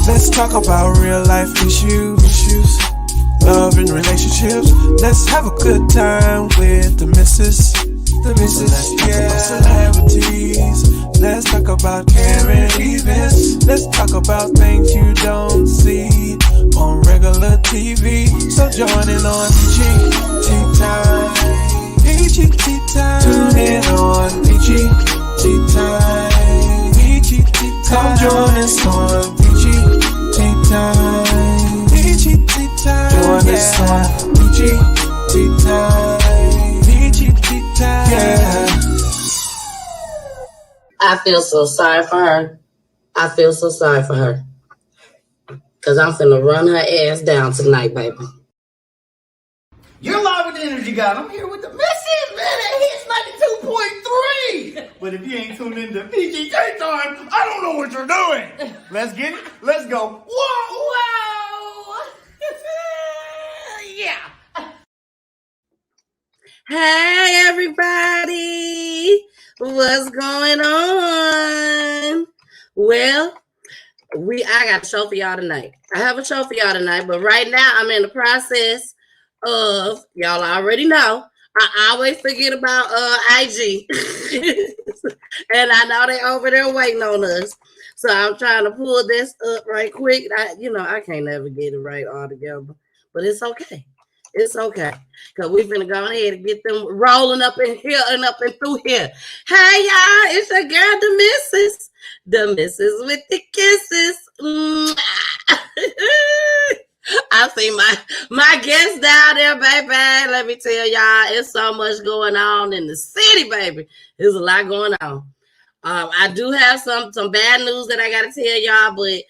Let's talk about real life issues, love and relationships. Let's have a good time with the missus. Let's talk about celebrities. Let's talk about current events. Let's talk about things you don't see on regular TV. So join in on Peachy Tea Time. Peachy Tea Time. Tune in on Peachy Tea Time. Peachy Tea Time. Come join us on Peachy Tea Time. Peachy Tea Time. Join us on Peachy Tea Time. Peachy Tea Time. Yeah. I feel so sorry for her. I feel so sorry for her. Because I'm finna run her ass down tonight, baby. You're live with the Energy God. I'm here with the message, man. He's 92.3. But if you ain't tuned into PG Time, I don't know what you're doing. Let's get it. Let's go. Whoa. Yeah. Hey, everybody. What's going on? Well, I got a show for y'all tonight. I have a show for y'all tonight, but right now I'm in the process of, y'all already know, I always forget about IG. And I know they over there waiting on us. So I'm trying to pull this up right quick. I can't never get it right all together, but it's okay. It's okay. Because we're going to go ahead and get them rolling up in here and up and through here. Hey, y'all. It's your girl, the missus. The missus with the kisses. I see my guests down there, baby. Let me tell y'all, it's so much going on in the city, baby. There's a lot going on. I do have some bad news that I got to tell y'all, but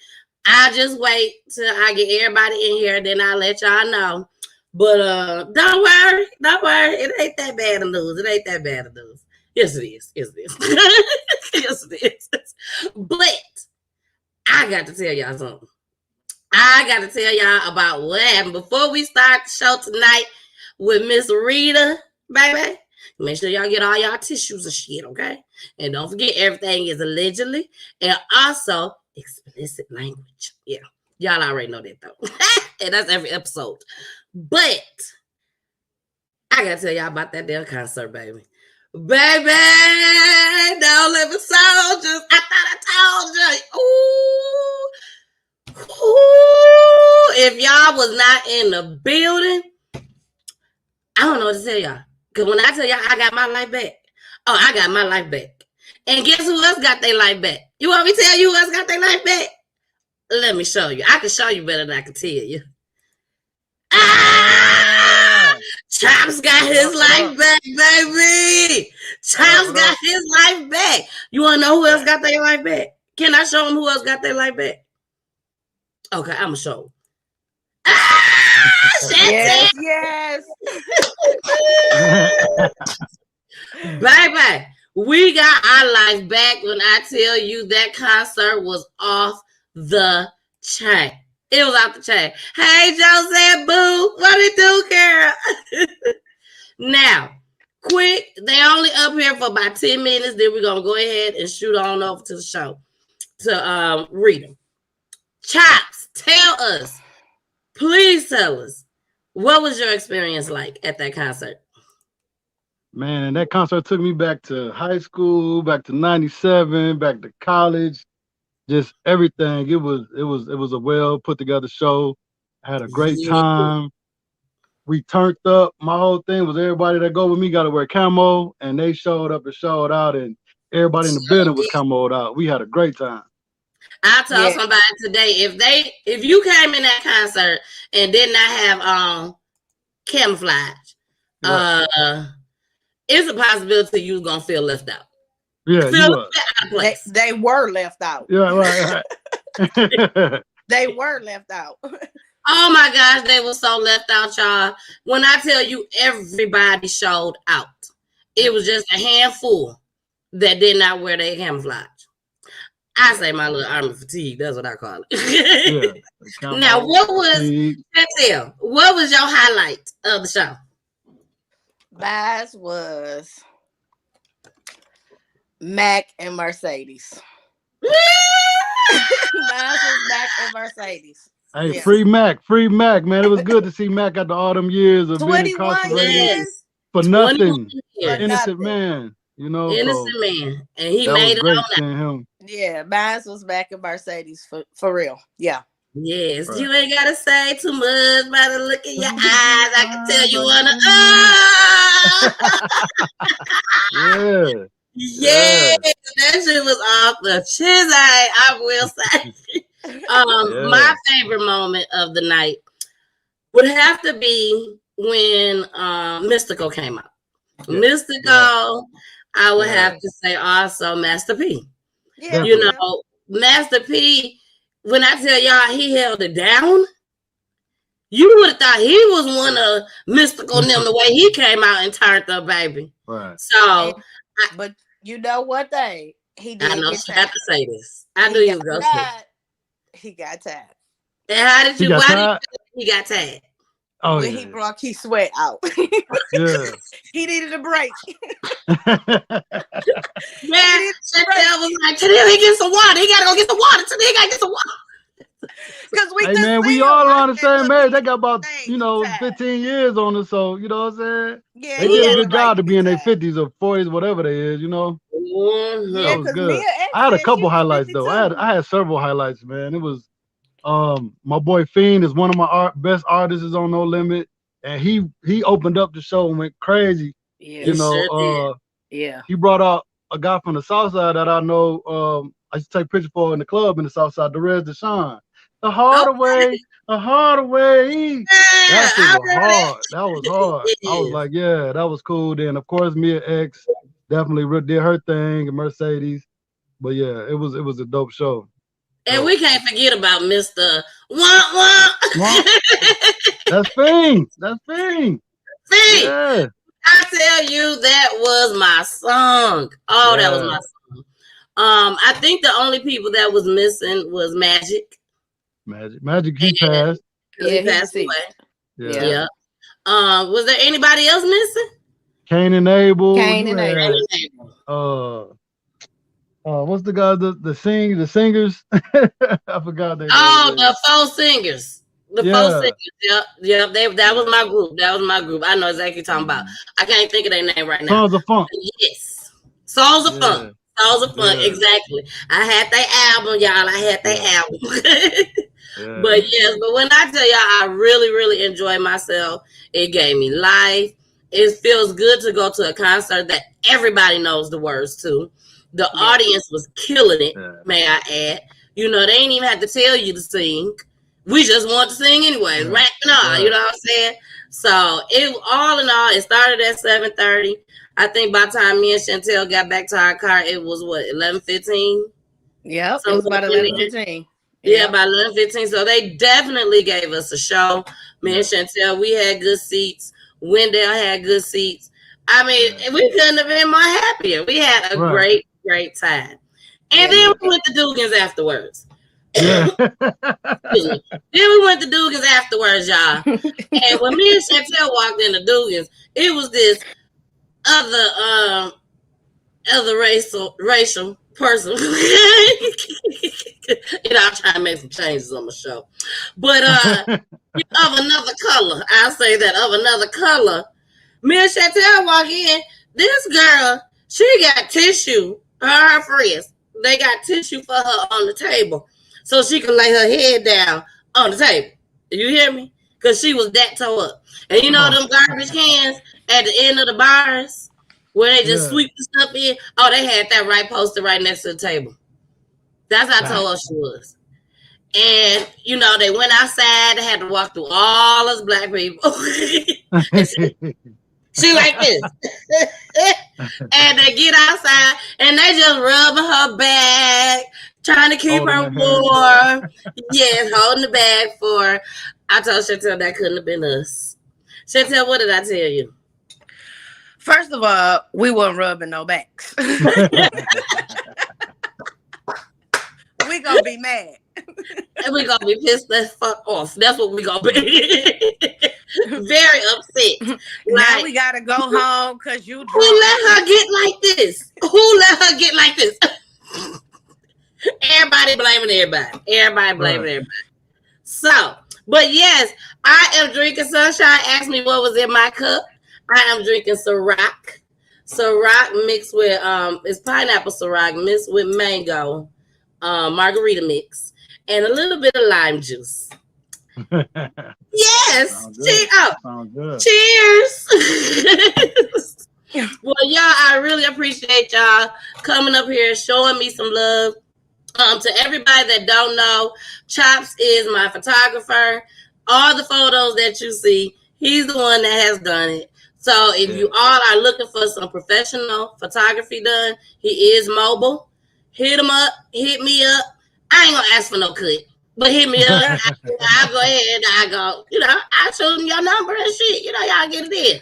I'll just wait till I get everybody in here, then I'll let y'all know. But don't worry. It ain't that bad of news. Yes, it is. Yes, it is. But I got to tell y'all something. I got to tell y'all about what happened before we start the show tonight with Miss Reta, baby. Make sure y'all get all y'all tissues and shit, okay? And don't forget, everything is allegedly and also explicit language. Yeah, y'all already know that, though. And that's every episode. But I got to tell y'all about that damn concert, baby. Baby, don't live in soldiers. I thought I told you. Ooh, if y'all was not in the building, I don't know what to tell y'all. Because when I tell y'all I got my life back, I got my life back. And guess who else got their life back? You want me to tell you who else got their life back? Let me show you. I can show you better than I can tell you. Chops got his life back, baby. Chops got his life back. You want to know who else got their life back? Can I show them who else got their life back? Okay, I'm going to show them. Yes. Baby, we got our life back when I tell you that concert was off the chain. It was off the chain. Hey, Joseph Boo, what it do, girl? Now, quick, they only up here for about 10 minutes. Then we're going to go ahead and shoot on over to the show to Reta. Chops, please tell us, what was your experience like at that concert? Man, that concert took me back to high school, back to 97, back to college. Just everything. It was a well put together show. I had a great time. We turned up. My whole thing was everybody that go with me got to wear camo, and they showed up and showed out, and everybody in the building was camoed out. We had a great time. I told somebody today, if you came in that concert and did not have camouflage, it's a possibility you was gonna feel left out. Yeah, you out of place. They were left out. Yeah, right. They were left out. Oh my gosh, they were so left out, y'all. When I tell you everybody showed out, it was just a handful that did not wear their camouflage. I say my little army fatigue. That's what I call it. Yeah, now, what was your highlight of the show? Mine was Mac and Mercedes. Mine was Mac and Mercedes. Hey, Yeah. free Mac, man. It was good to see Mac after all them years of being 21 incarcerated years for nothing. 21 for years. Innocent nothing. man, you know. Innocent So man. And he that was made it great on that. seeing him. Yeah, mine was Mac and Mercedes for real. Yeah. Yes, Right. you ain't gotta say too much by the look in your eyes. I can tell you wanna. Yeah. Yeah, that shit was off the chisel. I will say. Yeah. My favorite moment of the night would have to be when Mystical came out. Yeah. Mystical, I would Yeah. have to say also Master P. Yeah. You know, Master P, when I tell y'all he held it down, you would have thought he was one of Mystical and them the way he came out and turned up, baby. Right. So, But you know what thing? He did. I know get she had tired. to say this. I He knew you got was going to say. tired. He got tired. And how did He you? got Why tired? did you think he got tagged? Oh When yeah. he brought Key Sweat out. Yeah. He needed a break. Yeah, Chantel was like, today he get some water. He gotta go get some water. Today he gotta get some water. Because we Hey could man, see we him all right on the there same looking age. They got about thing, 15 years on us, so you know what I'm saying? Yeah, They he did a had good right job to be in their tired. 50s or 40s, whatever they is, you know. Mhm. Yeah, That was because good. Mia X I had a said couple she was highlights though. 52. I had several highlights, man. It was my boy Fiend is one of my best artists is on No Limit, and he opened up the show and went crazy. Yeah. You He know, sure Yeah. he brought out a guy from the South Side that I know. I used to take pictures for in the club in the South Side, Derez Deshawn. The harder way, the harder way. That shit was hard. That was hard. I was like, yeah, that was cool. Then of course Mia X definitely did her thing, and Mercedes. But yeah, it was a dope show. And we can't forget about Mr. Wah Wah. That's Fiend. That's Fiend. See, Yeah. I tell you, that was my song. Oh, that was my song. I think the only people that was missing was Magic. Magic, he passed. He passed away. Yeah. Was there anybody else missing? Cain and Abel. Cain and Abel. What's the guy? The singers. I forgot their Oh, names. the four singers. The four singers. Yep. That was my group. That was my group. I know exactly what you're talking about. I can't think of their name right now. Songs of Funk. Yes. Songs of Funk. Songs of Funk. Yeah. Exactly. I had their album, y'all. I had their album. But when I tell y'all, I really, really enjoyed myself. It gave me life. It feels good to go to a concert that everybody knows the words to. The audience was killing it, may I add. You know, they ain't even have to tell you to sing. We just want to sing anyway, right now. You know what I'm saying? So all in all, it started at 7:30. I think by the time me and Chantel got back to our car, it was 11:15. Yep, it was about 11:15. Yeah, about 11:15. So they definitely gave us a show. Me and Chantel, we had good seats. Wendell had good seats. I mean, we couldn't have been more happier. We had a great time. And then we went to Dugan's afterwards. Yeah. Then we went to Dugan's afterwards, y'all. And when me and Chantel walked into Dugan's, it was this other racial person. I'm trying to make some changes on my show. But of another color. I'll say that, of another color. Me and Chantel walk in. This girl, she got tissue. Her friends, they got tissue for her on the table so she can lay her head down on the table. You hear me? Because she was that toe up. And you know them garbage cans at the end of the bars where they just sweep the stuff in? Oh, they had that right posted right next to the table. That's how toe up she was. And, you know, they went outside. They had to walk through all us black people. She like this. And they get outside and they just rubbing her back, trying to keep her warm. Yes, holding the bag for her. I told Chantel that couldn't have been us. Chantel, what did I tell you? First of all, we weren't rubbing no backs. We gonna be mad. And we gonna be pissed the fuck off. That's what we gonna be. Very upset. Now we gotta go home because you drunk. Who let her get like this? Who let her get like this? Everybody blaming everybody. Everybody blaming everybody. So, but yes, I am drinking Sunshine. Asked me what was in my cup. I am drinking Ciroc. Ciroc mixed with it's pineapple Ciroc mixed with mango, margarita mix, and a little bit of lime juice. Yes. Sounds good. Sounds good. Cheers. Well, y'all, I really appreciate y'all coming up here, showing me some love. To everybody that don't know, Chops is my photographer. All the photos that you see, he's the one that has done it. So if you all are looking for some professional photography done, he is mobile. Hit him up, hit me up. I ain't gonna ask for no cut, but hit me up. I'll go ahead. I show them your number and shit. Y'all get it in.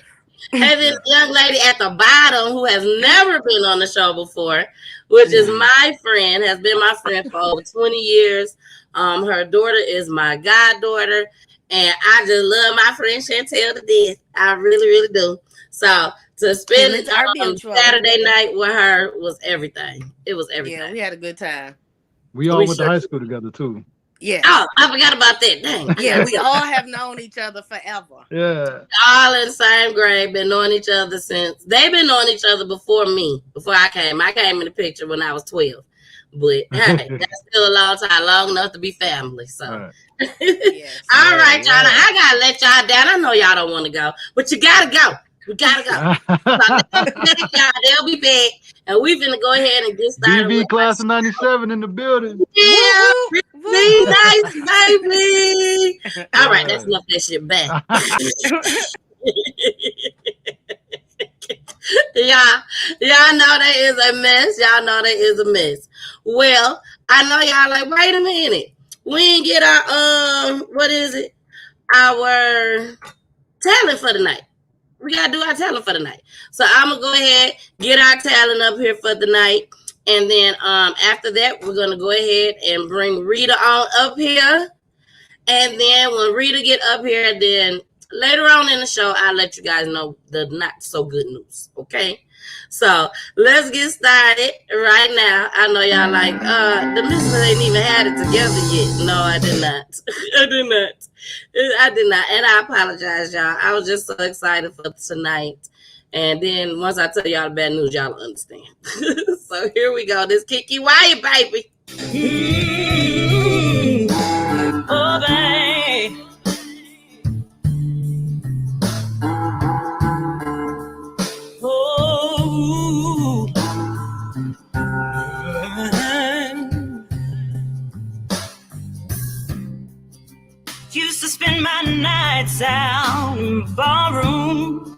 And this young lady at the bottom who has never been on the show before, which is my friend, has been my friend for over 20 years. Her daughter is my goddaughter, and I just love my friend Chantel to death. I really, really do. So to spend it on Saturday night with her was everything. It was everything. Yeah, we had a good time. We all went to high school together too. Yeah. Oh, I forgot about that. Dang. Yeah, we all have known each other forever. Yeah. All in the same grade, been knowing each other since. They've been knowing each other before me, before I came. I came in the picture when I was 12. But hey, that's still a long time, long enough to be family. So, all right, y'all. I gotta let y'all down. I know y'all don't want to go, but you gotta go. We gotta go. So they'll be back, and we finna go ahead and get started. BB class of '97 in the building. Yeah, be nice, baby. All right, that's enough of that shit back. Y'all know that is a mess. Y'all know that is a mess. Well, I know y'all like, wait a minute. We ain't get our what is it? Our talent for the night. We gotta do our talent for the night. So I'm gonna go ahead, get our talent up here for the night. And then after that, we're gonna go ahead and bring Reta on up here. And then when Reta get up here, then later on in the show, I'll let you guys know the not so good news. Okay. So let's get started right now. I know y'all like, the missus ain't even had it together yet. No, I did not. I did not. And I apologize, y'all. I was just so excited for tonight. And then once I tell y'all the bad news, y'all understand. So here we go. This Kiki Wyatt, baby. Oh, babe. Oh. Used to spend my nights out in ballroom.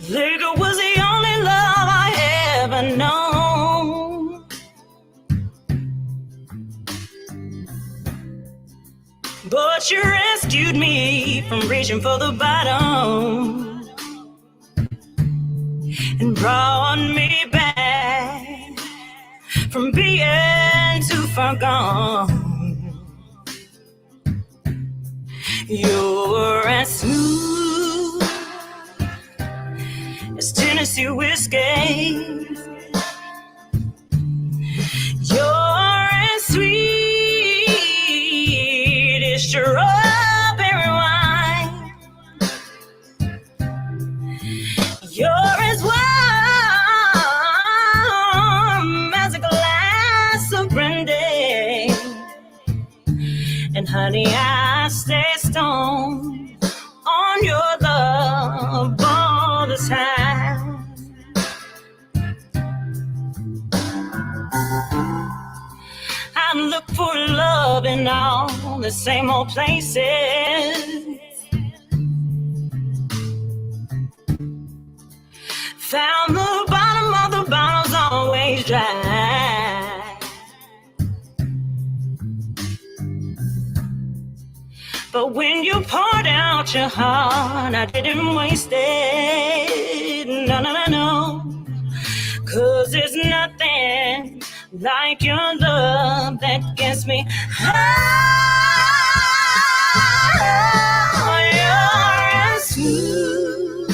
Liquor was the only love I ever known. But you rescued me from reaching for the bottom and brought me back from being too far gone. You're as smooth as Tennessee whiskey. You're as sweet as strawberry wine. You're as warm as a glass of brandy. And honey, I stay stoned on your love all the time. I look for love in all the same old places. Found the bottom of the bottle's always dry. But when you poured out your heart, I didn't waste it. No, no, no, no. 'Cause there's nothing like your love that gets me high. You're as smooth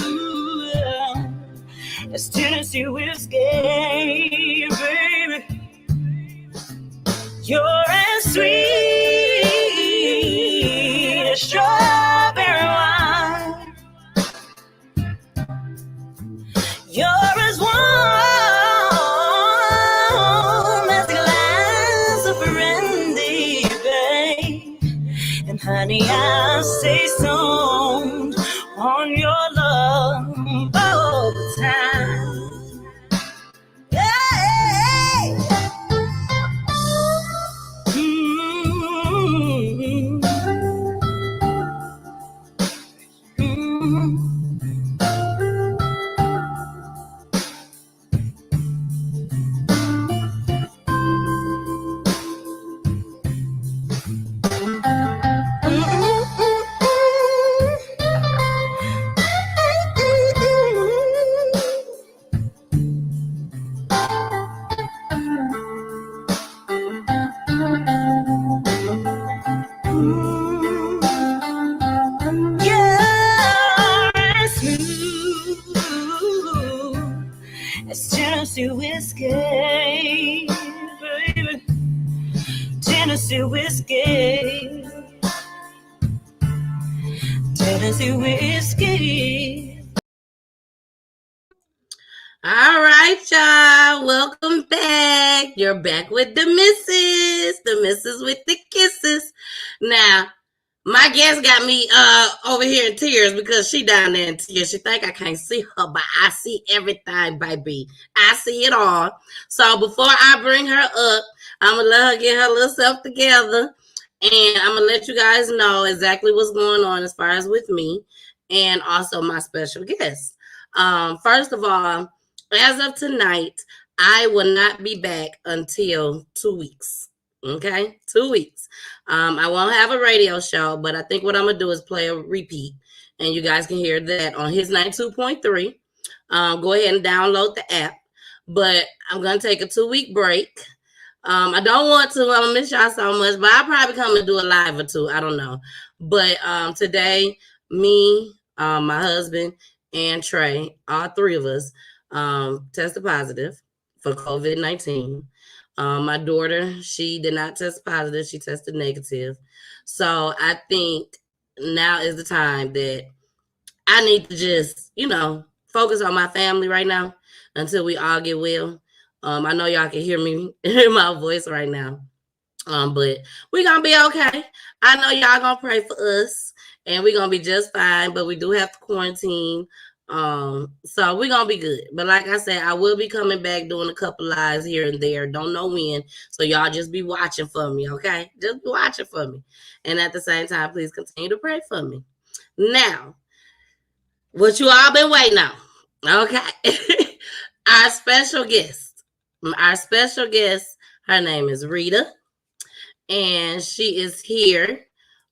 as Tennessee to escape, baby. You're as sweet as strawberry wine. You're as warm as a glass of brandy, babe. And honey, I'll stay stoned on your love all the time. Tennessee whiskey, baby. Tennessee whiskey. Tennessee whiskey. All right, y'all. Welcome back. You're back with the missus with the kisses. Now, my guest got me over here in tears because she down there in tears. She think I can't see her, but I see everything, baby. I see it all. So before I bring her up, I'm going to let her get her little self together. And I'm going to let you guys know exactly what's going on as far as with me and also my special guest. First of all, as of tonight, I will not be back until 2 weeks. Okay? 2 weeks. I won't have a radio show, but I think what I'm going to do is play a repeat, and you guys can hear that on his 92.3. Go ahead and download the app, but I'm going to take a 2-week break. I don't want to. I'm going to miss y'all so much, but I'll probably come and do a live or two. I don't know. But today, me, my husband, and Trey, all three of us, tested positive for COVID-19. My daughter, she did not test positive. She tested negative. So I think now is the time that I need to just, focus on my family right now until we all get well. I know y'all can hear me, hear my voice right now. But we're going to be okay. I know y'all going to pray for us and we're going to be just fine, but we do have to quarantine. So we're gonna be good. But like I said, I will be coming back doing a couple lives here and there. Don't know when. So y'all just be watching for me, okay? Just be watching for me. And at the same time, please continue to pray for me. Now, what you all been waiting on, okay? Our special guest, her name is Reta, and she is here.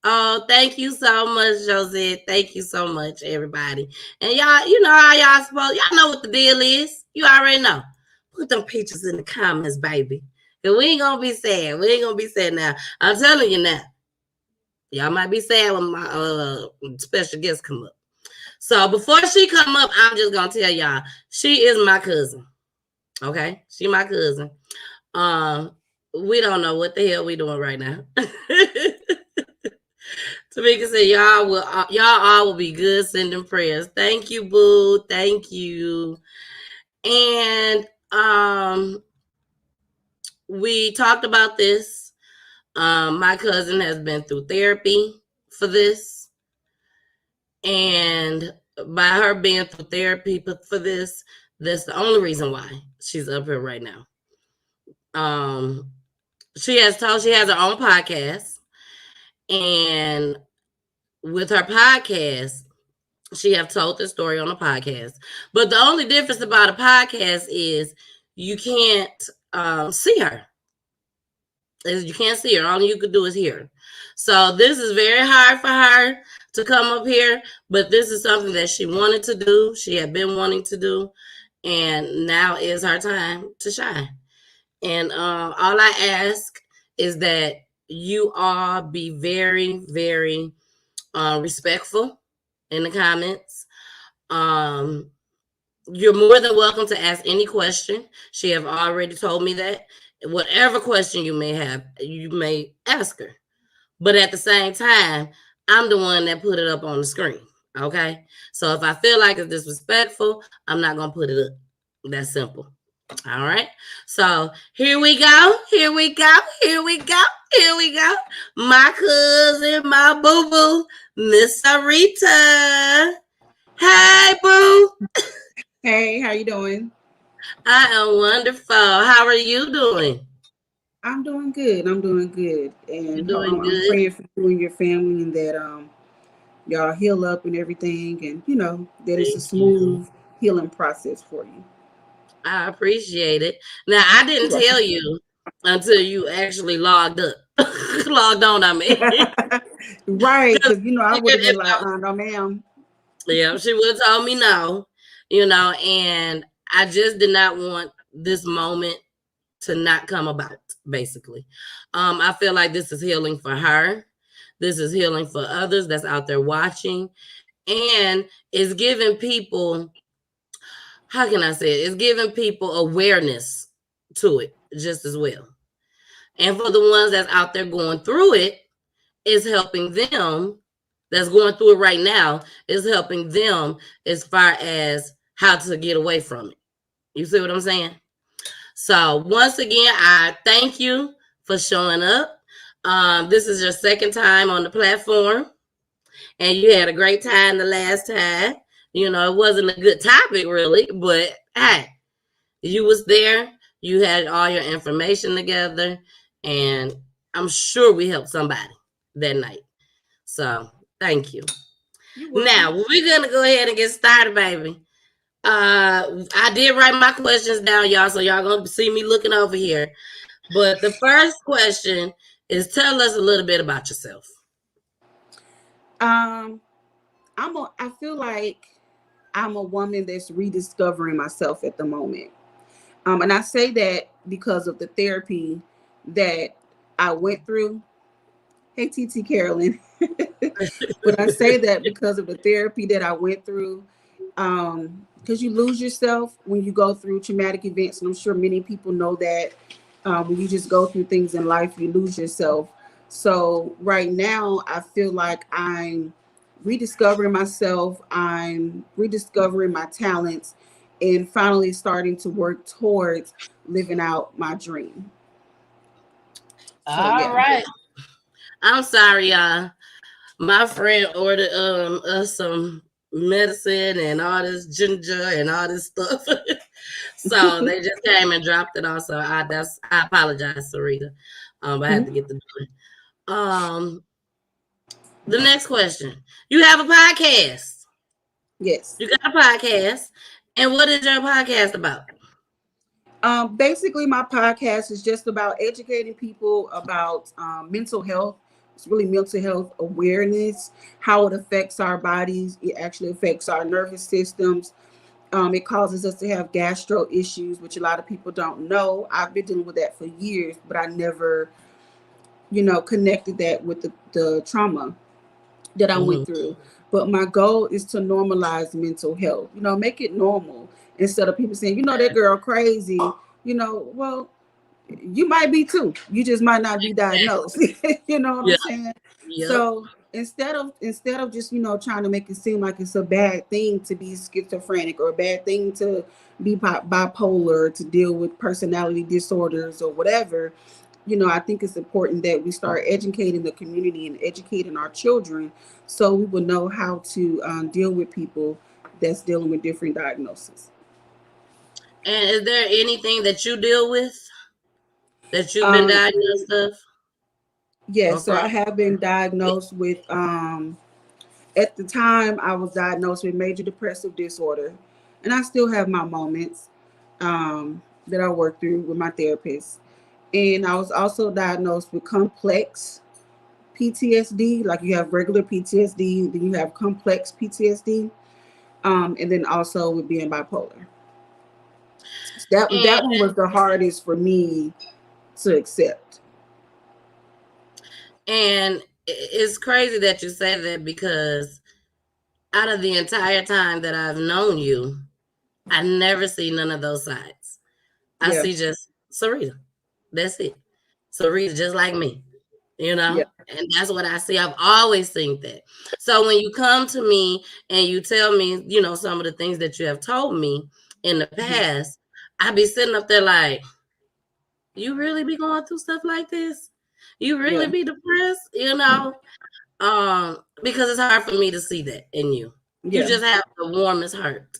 Oh, thank you so much, Josette. Thank you so much, everybody. And y'all, you know how y'all supposed, y'all know what the deal is. You already know. Put them pictures in the comments, baby. Because we ain't going to be sad. We ain't going to be sad now. I'm telling you now. Y'all might be sad when my special guest come up. So before she come up, I'm just going to tell y'all, she is my cousin. Okay? She my cousin. We don't know what the hell we doing right now. Tamika said, y'all all will be good sending prayers. Thank you, boo. Thank you. And we talked about this. My cousin has been through therapy for this. And by her being through therapy for this, that's the only reason why she's up here right now. She has her own podcast. And with her podcast, she have told the story on a podcast. But the only difference about a podcast is you can't see her. You can't see her. All you could do is hear her. So this is very hard for her to come up here. But this is something that she wanted to do. She had been wanting to do. And now is her time to shine. And all I ask is that you all be very, very respectful in the comments. You're more than welcome to ask any question. She have already told me that. Whatever question you may have, you may ask her. But at the same time, I'm the one that put it up on the screen. Okay. So if I feel like it's disrespectful, I'm not gonna put it up. That's simple. All right. So here we go. Here we go. Here we go. Here we go. My cousin, my boo-boo, Miss Reta. Hey, boo. Hey, how you doing? I am wonderful. How are you doing? I'm doing good. I'm doing good, You and doing I'm good? praying for you and your family, and that y'all heal up and everything, and that it's a Thank you. smooth healing process for you. I appreciate it. Now, I You're didn't tell welcome. you until you actually logged up. Logged on, I mean. Right, Because because I would have been if like, no, ma'am. yeah, she would have told me no, and I just did not want this moment to not come about, basically. I feel like this is healing for her. This is healing for others that's out there watching. And it's giving people, how can I say it? It's giving people awareness to it just as well. And for the ones that's out there going through it, it's helping them that's going through it right now, is helping them as far as how to get away from it. You see what I'm saying? So once again, I thank you for showing up. This is your second time on the platform, and you had a great time the last time. It wasn't a good topic really, but hey, you was there. You had all your information together, and I'm sure we helped somebody that night. So thank you. You're Now welcome. we're gonna go ahead and get started, baby. I did write my questions down, y'all, so y'all gonna see me looking over here. But the first question is, tell us a little bit about yourself. Um, I feel like I'm a woman that's rediscovering myself at the moment. And I say that because of the therapy that I went through. Hey, TT Carolyn. But I say that because of the therapy that I went through. Because you lose yourself when you go through traumatic events, and I'm sure many people know that when you just go through things in life, you lose yourself. So right now, I feel like I'm rediscovering myself. I'm rediscovering my talents, and finally starting to work towards living out my dream. So All yeah. right. I'm sorry, y'all. My friend ordered us some medicine and all this ginger and all this stuff. So they just came and dropped it off. So I apologize, Sarita. I had to get the door. The next question. You have a podcast. Yes. You got a podcast. And what is your podcast about? Basically, my podcast is just about educating people about mental health. It's really mental health awareness, how it affects our bodies. It actually affects our nervous systems. It causes us to have gastro issues, which a lot of people don't know. I've been dealing with that for years, but I never, connected that with the trauma that I Mm-hmm. went through. But my goal is to normalize mental health, make it normal instead of people saying, that girl crazy, well, you might be too. You just might not be diagnosed. You know what I'm Yeah. saying? Yep. So instead of just trying to make it seem like it's a bad thing to be schizophrenic or a bad thing to be bipolar, to deal with personality disorders or whatever, I think it's important that we start educating the community and educating our children so we will know how to deal with people that's dealing with different diagnoses. And is there anything that you deal with that you've been Um, diagnosed of yeah, or so from? I have been diagnosed with, at the time, I was diagnosed with major depressive disorder, and I still have my moments that I work through with my therapist. And I was also diagnosed with complex PTSD, like you have regular PTSD, then you have complex PTSD, and then also with being bipolar. So And that one was the hardest for me to accept. and it's crazy that you say that because out of the entire time that I've known you, I never see none of those sides. I Yeah. see just Sarita. That's it. Sarita, just like me, Yeah. and that's what I see. I've always seen that. So when you come to me and you tell me, some of the things that you have told me in the Mhm. past, I be sitting up there like, you really be going through stuff like this? You really Yeah. be depressed, because it's hard for me to see that in you. You Yeah. just have the warmest heart.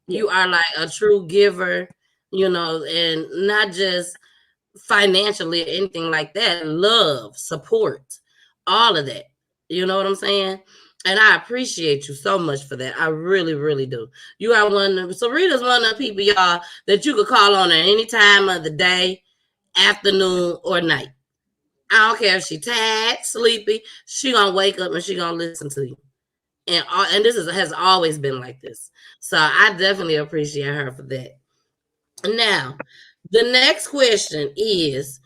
Yeah. You are like a true giver, and not just financially or anything like that. Love, support, all of that. You know what I'm saying? And I appreciate you so much for that. I really, really do. You are Sarita's one of the people, y'all, that you could call on at any time of the day, afternoon, or night. I don't care if she tired, sleepy, she gonna wake up and she gonna listen to you. And this has always been like this. So I definitely appreciate her for that. Now, the next question is,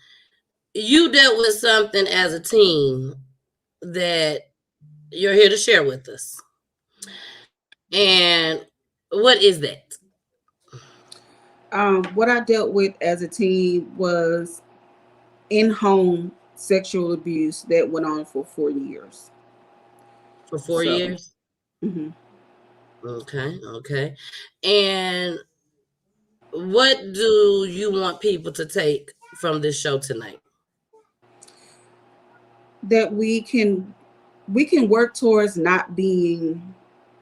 you dealt with something as a teen that you're here to share with us. And what is that? What I dealt with as a teen was in-home sexual abuse that went on for 4 years. For four So, years? mhm. Okay. And what do you want people to take from this show tonight? That we can work towards not being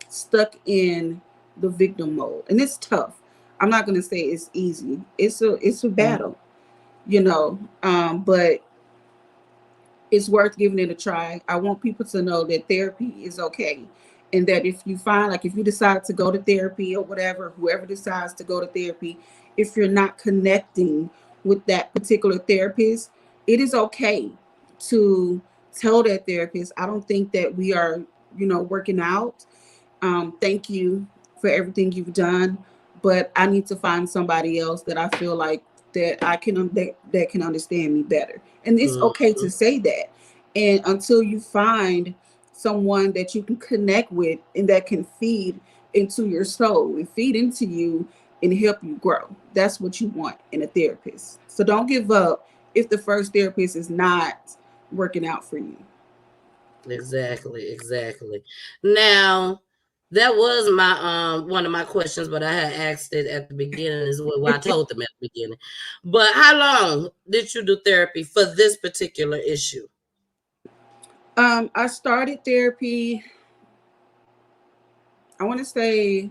stuck in the victim mode, and it's tough. I'm not going to say it's easy. It's a battle, but it's worth giving it a try. I want people to know that therapy is okay. And that if you decide to go to therapy or whatever, whoever decides to go to therapy, if you're not connecting with that particular therapist, it is okay to tell that therapist, I don't think that we are, working out. Thank you for everything you've done, but I need to find somebody else that I feel like that that can understand me better. And it's okay Mhm. to say that. And until you find someone that you can connect with and that can feed into your soul and feed into you and help you grow. That's what you want in a therapist. So don't give up if the first therapist is not working out for you. Exactly. Now, that was my one of my questions, but I had asked it at the beginning is what I told them at the beginning. But how long did you do therapy for this particular issue? I started therapy, I want to say,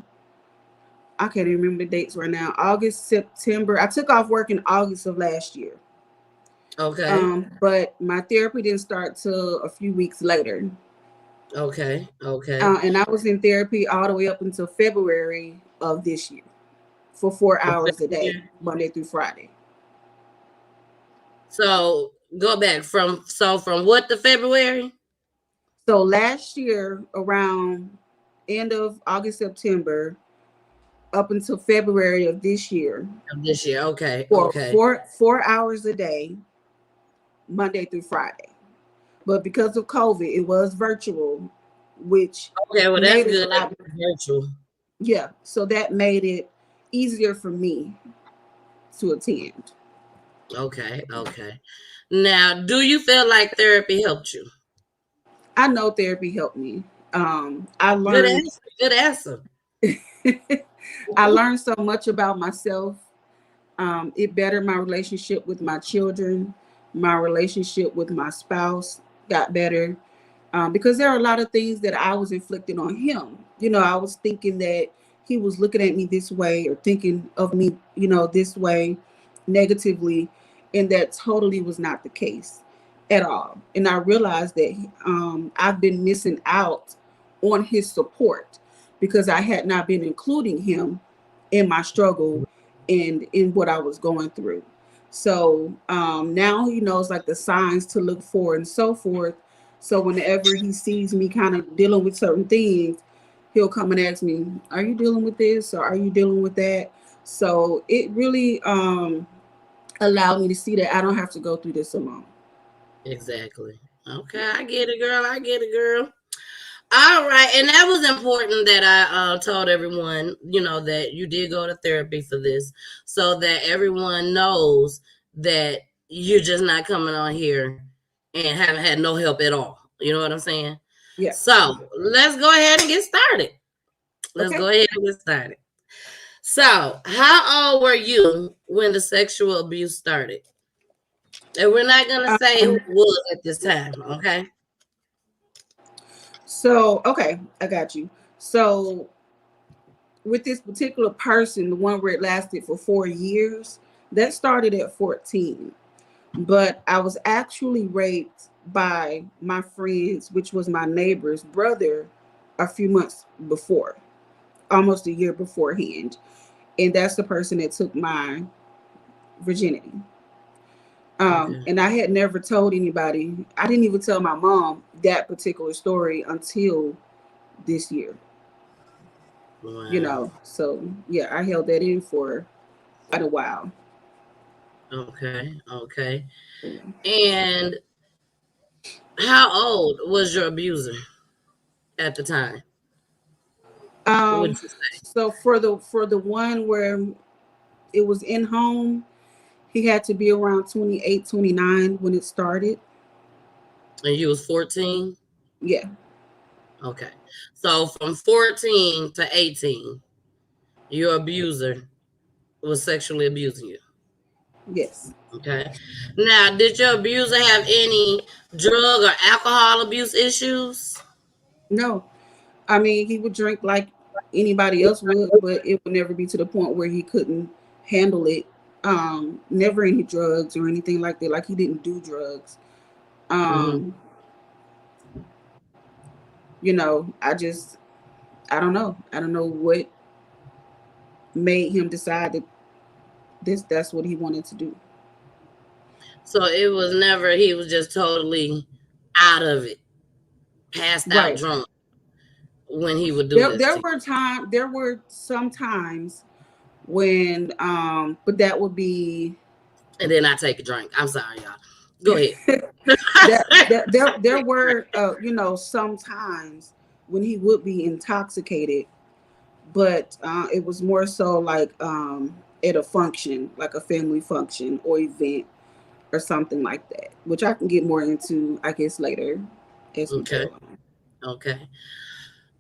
I can't even remember the dates right now. August, September. I took off work in August of last year. Okay. But my therapy didn't start till a few weeks later. Okay. And I was in therapy all the way up until February of this year for 4 hours a day, Monday through Friday. So go back from what to February So last year, around end of August, September, up until February of this year, of this year. for Okay. four hours a day, Monday through Friday. But because of COVID, it was virtual, which Okay, well that's made it a good that lot. it's virtual. Yeah, so that made it easier for me to attend. Okay. Now, do you feel like therapy helped you? I know therapy helped me. I Good learned answer. Good answer. I learned so much about myself. It bettered my relationship with my children. My relationship with my spouse got better, because there are a lot of things that I was inflicting on him. I was thinking that he was looking at me this way or thinking of me, this way negatively, and that totally was not the case at all. And I realized that I've been missing out on his support because I had not been including him in my struggle and in what I was going through. So now he knows like the signs to look for and so forth. So whenever he sees me kind of dealing with certain things, he'll come and ask me, "Are you dealing with this or are you dealing with that?" So it really allowed me to see that I don't have to go through this alone. Exactly. Okay, I get it, girl. All right, and that was important that I told everyone, that you did go to therapy for this, so that everyone knows that you're just not coming on here and haven't had no help at all. You know what I'm saying? Yeah. So let's go ahead and get started. Let's Okay. go ahead and get started. So, how old were you when the sexual abuse started? And we're not gonna say who it was at this time, okay? So, okay, I got you. So, with this particular person, the one where it lasted for 4 years, that started at 14. But I was actually raped by my friends, which was my neighbor's brother, a few months before, almost a year beforehand. And that's the person that took my virginity. Okay. And I had never told anybody. I didn't even tell my mom that particular story until this year. Wow. So yeah, I held that in for quite a while. Okay. Okay. And how old was your abuser at the time? What Um, would you say? so for the one where it was in home, he had to be around 28, 29 when it started. And you was 14? Yeah. Okay. So from 14 to 18, your abuser was sexually abusing you. Yes. Okay. Now, did your abuser have any drug or alcohol abuse issues? No. I mean, he would drink like anybody else would, but it would never be to the point where he couldn't handle it. Never any drugs or anything like that. Like he didn't do drugs. Mm-hmm. Um, I don't know. I don't know what made him decide that that's what he wanted to do. So it was never, he was just totally out of it, passed out Right. drunk when he would do There this there to were some times when but that would be you. And then I take a drink. I'm sorry, y'all. Go ahead. there were some times when he would be intoxicated, but it was more so like at a function, like a family function or event or something like that, which I can get more into, I guess, later as we Okay. go along. Okay.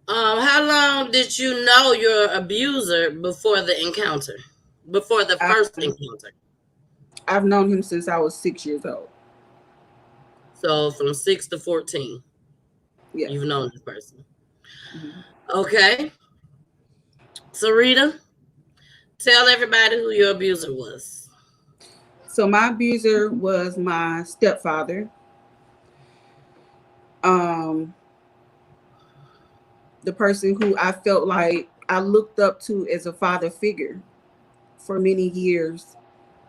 How long did you know your abuser before the encounter? Before the first Um, encounter? I've known him since I was 6 years old. So from 6 to 14, Yeah. you've known this person. Mhm. Okay. So Rita, tell everybody who your abuser was. So my abuser was my stepfather. Um, the person who I felt like I looked up to as a father figure for many years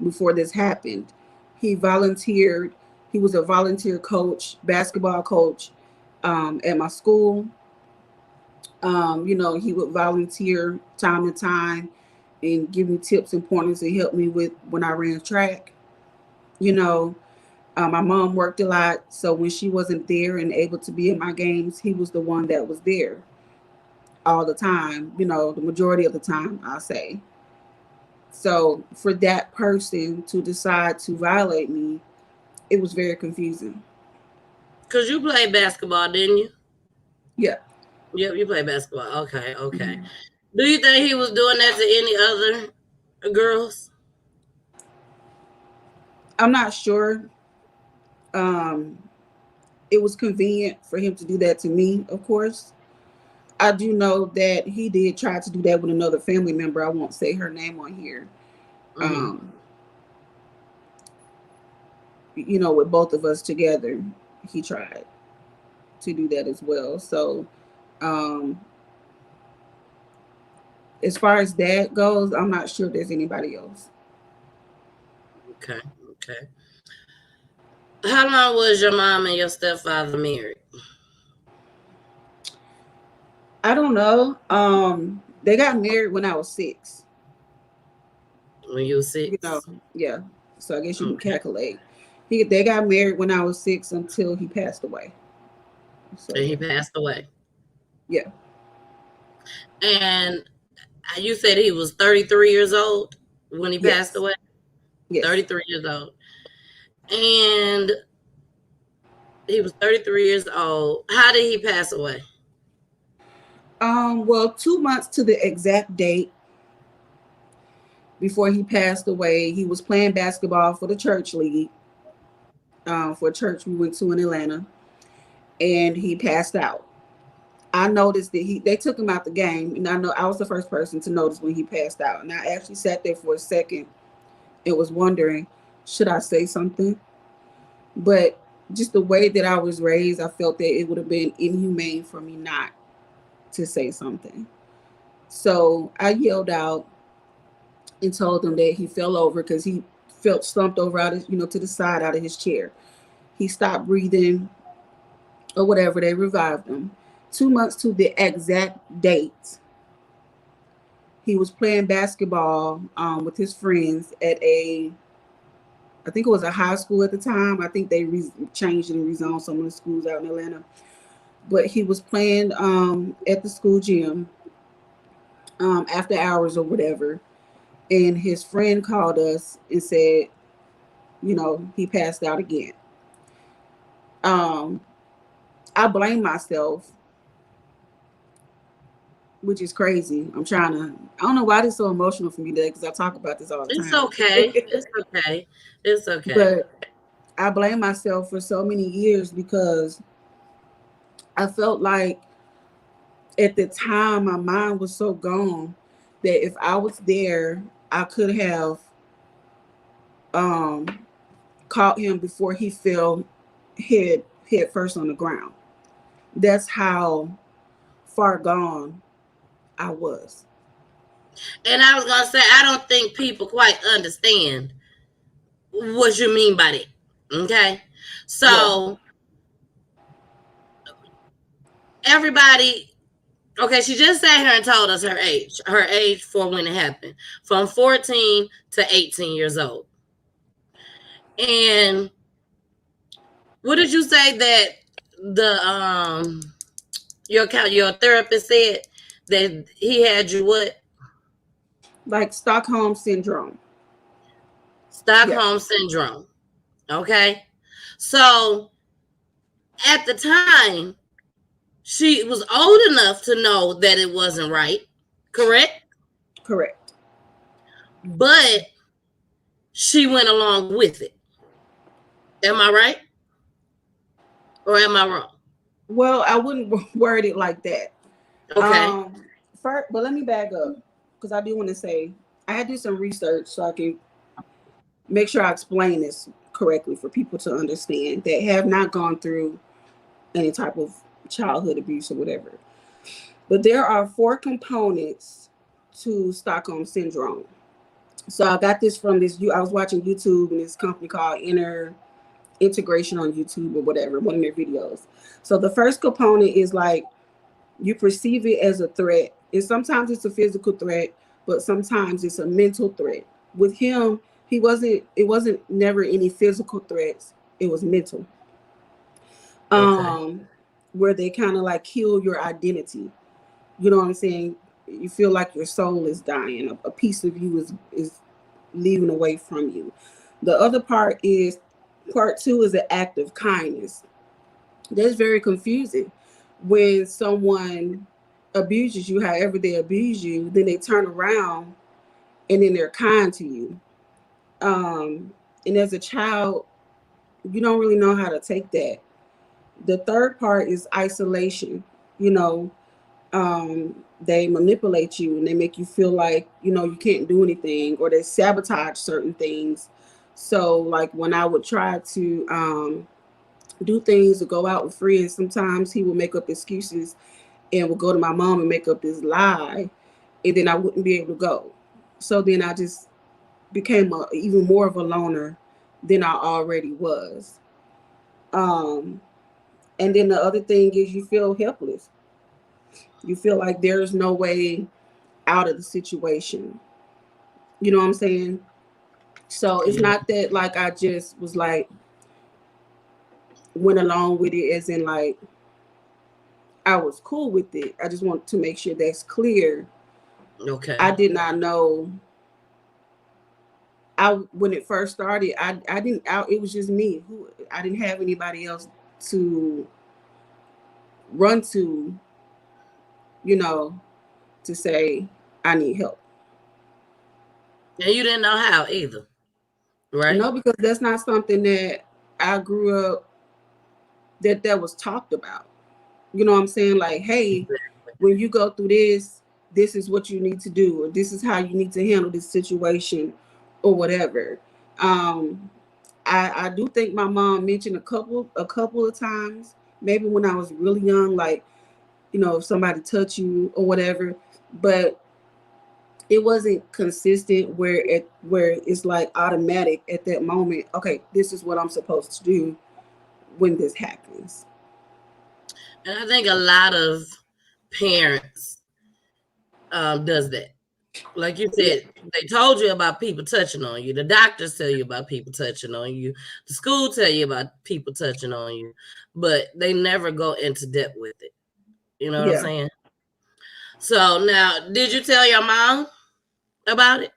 before this happened. He volunteered. He was a volunteer coach, basketball coach at my school. He would volunteer time to time and give me tips and pointers to help me with when I ran track. You know, my mom worked a lot, so when she wasn't there and able to be in my games, he was the one that was there all the time. The majority of the time, I'll say. So for that person to decide to violate me, it was very confusing. Because you played basketball, didn't you? Yeah. Yep, you played basketball. Okay, okay. Mhm. Do you think he was doing that to any other girls? I'm not sure. Um, it was convenient for him to do that to me, of course. I do know that he did try to do that with another family member. I won't say her name on here. Mm-hmm. Um, with both of us together, he tried to do that as well. So, um, as far as that goes, I'm not sure there's anybody else. Okay, okay. How long was your mom and your stepfather married? I don't know. They got married when I was 6. When you were 6? Yeah. So I guess you can Okay. calculate. They got married when I was 6 until he passed away. So And he yeah. passed away. Yeah. And you said he was 33 years old when he passed Yes. away? Yes. 33 years old. And he was 33 years old. How did he pass away? Well, 2 months to the exact date before he passed away, he was playing basketball for the church league, for a church we went to in Atlanta, and he passed out. I noticed that they took him out the game, and I know I was the first person to notice when he passed out. And I actually sat there for a second and was wondering, should I say something? But just the way that I was raised, I felt that it would have been inhumane for me not to say something. So I yelled out and told him that he fell over because he felt slumped over out of, to the side out of his chair. He stopped breathing or whatever. They revived him. 2 months to the exact date, he was playing basketball with his friends at I think it was a high school at the time. I think they changed and rezoned some of the schools out in Atlanta. But he was playing at the school gym after hours or whatever. And his friend called us and said, he passed out again. I blame myself, which is crazy. I don't know why this is so emotional for me today because I talk about this all the It's time. okay. It's okay. It's okay. But I blame myself for so many years because I felt like at the time my mind was so gone that if I was there, I could have caught him before he fell head first on the ground. That's how far gone I was. And I was going to say, I don't think people quite understand what you mean by that. Okay? So, everybody, okay, she just sat here and told us her age for when it happened, from 14 to 18 years old. And what did you say that the your therapist said that he had you what? Like Stockholm syndrome. Stockholm syndrome. Okay. So at the time, she was old enough to know that it wasn't right. Correct? Correct. But she went along with it. Am I right? Or am I wrong? Well, I wouldn't word it like that. Okay. But let me back up because I do want to say I had to do some research so I can make sure I explain this correctly for people to understand that have not gone through any type of childhood abuse or whatever. But there are 4 components to Stockholm syndrome. So I got this from I was watching YouTube and this company called Integration on YouTube or whatever, one of their videos. So the first component is like you perceive it as a threat. And sometimes it's a physical threat, but sometimes it's a mental threat. With him, it wasn't never any physical threats. It was mental. Okay. Where they kind of like kill your identity. You know what I'm saying? You feel like your soul is dying. A piece of you is leaving away from you. The other part 2 is an act of kindness. That's very confusing. When someone abuses you, however they abuse you, then they turn around and then they're kind to you. And as a child, you don't really know how to take that. The third part is isolation. They manipulate you and they make you feel like, you can't do anything, or they sabotage certain things. So like when I would try to do things or go out with friends, sometimes he would make up excuses and would go to my mom and make up this lie, and then I wouldn't be able to go. So then I just became even more of a loner than I already was. And then the other thing is you feel helpless. You feel like there's no way out of the situation. You know what I'm saying? So it's not that like I just was like went along with it as in like I was cool with it. I just want to make sure that's clear. Okay. I did not know. When it first started, I didn't. It was just me. I didn't have anybody else to run to, you know, to say I need help. And you didn't know how either, right? No, because that's not something that I grew up that was talked about. You know what I'm saying? Like, hey, when you go through this, this is what you need to do, or this is how you need to handle this situation, or whatever. Um, I do think my mom mentioned a couple of times, maybe when I was really young, like, if somebody touch you or whatever, but it wasn't consistent where it's like automatic at that moment. Okay, this is what I'm supposed to do when this happens. And I think a lot of parents does that. Like you Yeah, said, they told you about people touching on you. The doctors tell you about people touching on you. The school tell you about people touching on you, but they never go into depth with it. You know what I'm yeah. saying? So now, did you tell your mom about it?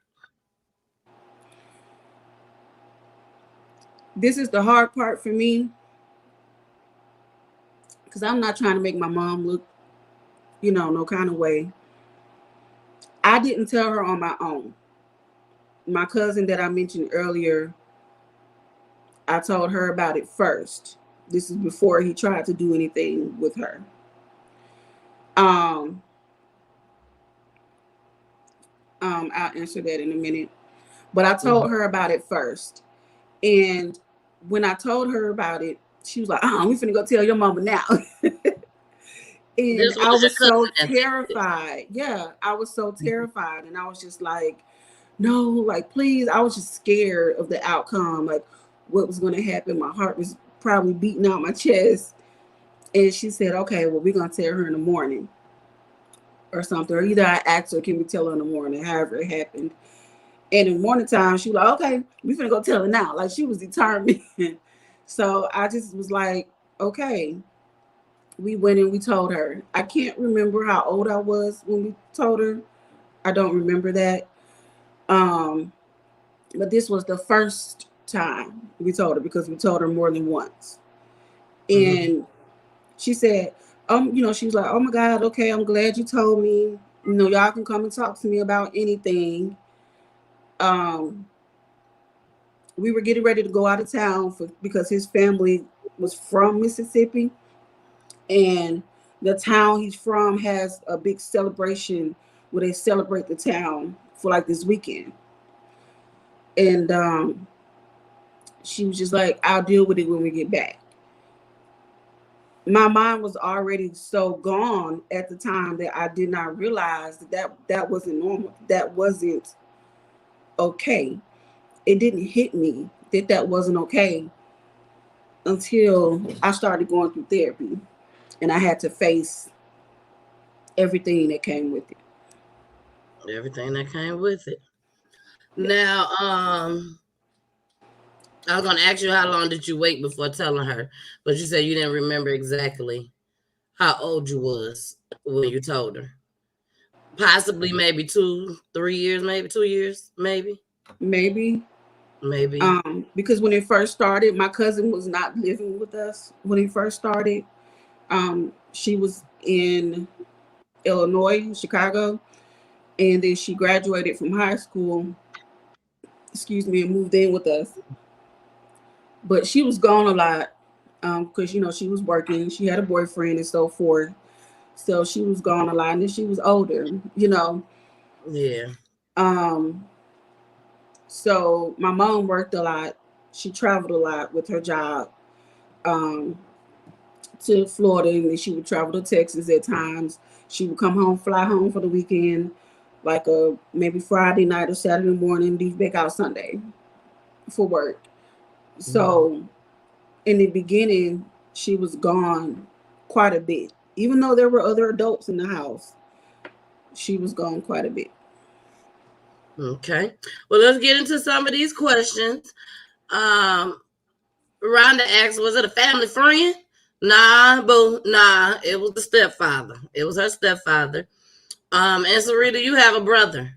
This is the hard part for me because I'm not trying to make my mom look, no kind of way. I didn't tell her on my own. My cousin that I mentioned earlier, I told her about it first. This is before he tried to do anything with her. Um, I'll answer that in a minute. But I told her about it first. And when I told her about it, she was like, we finna go tell your mama now. And This I was your was so cousin. terrified. Yeah, I was so terrified. And I was just like, no, like, please. I was just scared of the outcome, like what was going to happen. My heart was probably beating out my chest. And she said, okay, well, we're going to tell her in the morning or something. Or either I asked her, can we tell her in the morning, however it happened. And in the morning time, she was like, okay, we're going to go tell her now. Like, she was determined. So I just was like, okay. We went and we told her. I can't remember how old I was when we told her. I don't remember that. But this was the first time we told her because we told her more than once. And she said, she was like, oh my God, okay, I'm glad you told me. Y'all can come and talk to me about anything. We were getting ready to go out of town because his family was from Mississippi. And the town he's from has a big celebration where they celebrate the town for like this weekend. And she was just like, I'll deal with it when we get back. My mind was already so gone at the time that I did not realize that wasn't normal. That wasn't okay. It didn't hit me that wasn't okay until I started going through therapy and I had to face everything that came with it. Everything that came with it. Now, I was gonna ask you how long did you wait before telling her, but you said you didn't remember exactly how old you was when you told her. Possibly maybe 2, 3 years, maybe 2 years, maybe. Maybe. Maybe. Because when it first started, my cousin was not living with us when it first started. She was in Illinois, Chicago, and then she graduated from high school, and moved in with us. But she was gone a lot because, she was working. She had a boyfriend and so forth. So she was gone a lot, and then she was older, Yeah. So my mom worked a lot. She traveled a lot with her job to Florida, and then she would travel to Texas at times. She would come home, fly home for the weekend, like maybe Friday night or Saturday morning, leave back out Sunday for work. So in the beginning, she was gone quite a bit. Even though there were other adults in the house, she was gone quite a bit. Okay. Well, let's get into some of these questions. Rhonda asked, was it a family friend Nah, boo, nah. It was the stepfather. It was her stepfather. And Sarita, you have a brother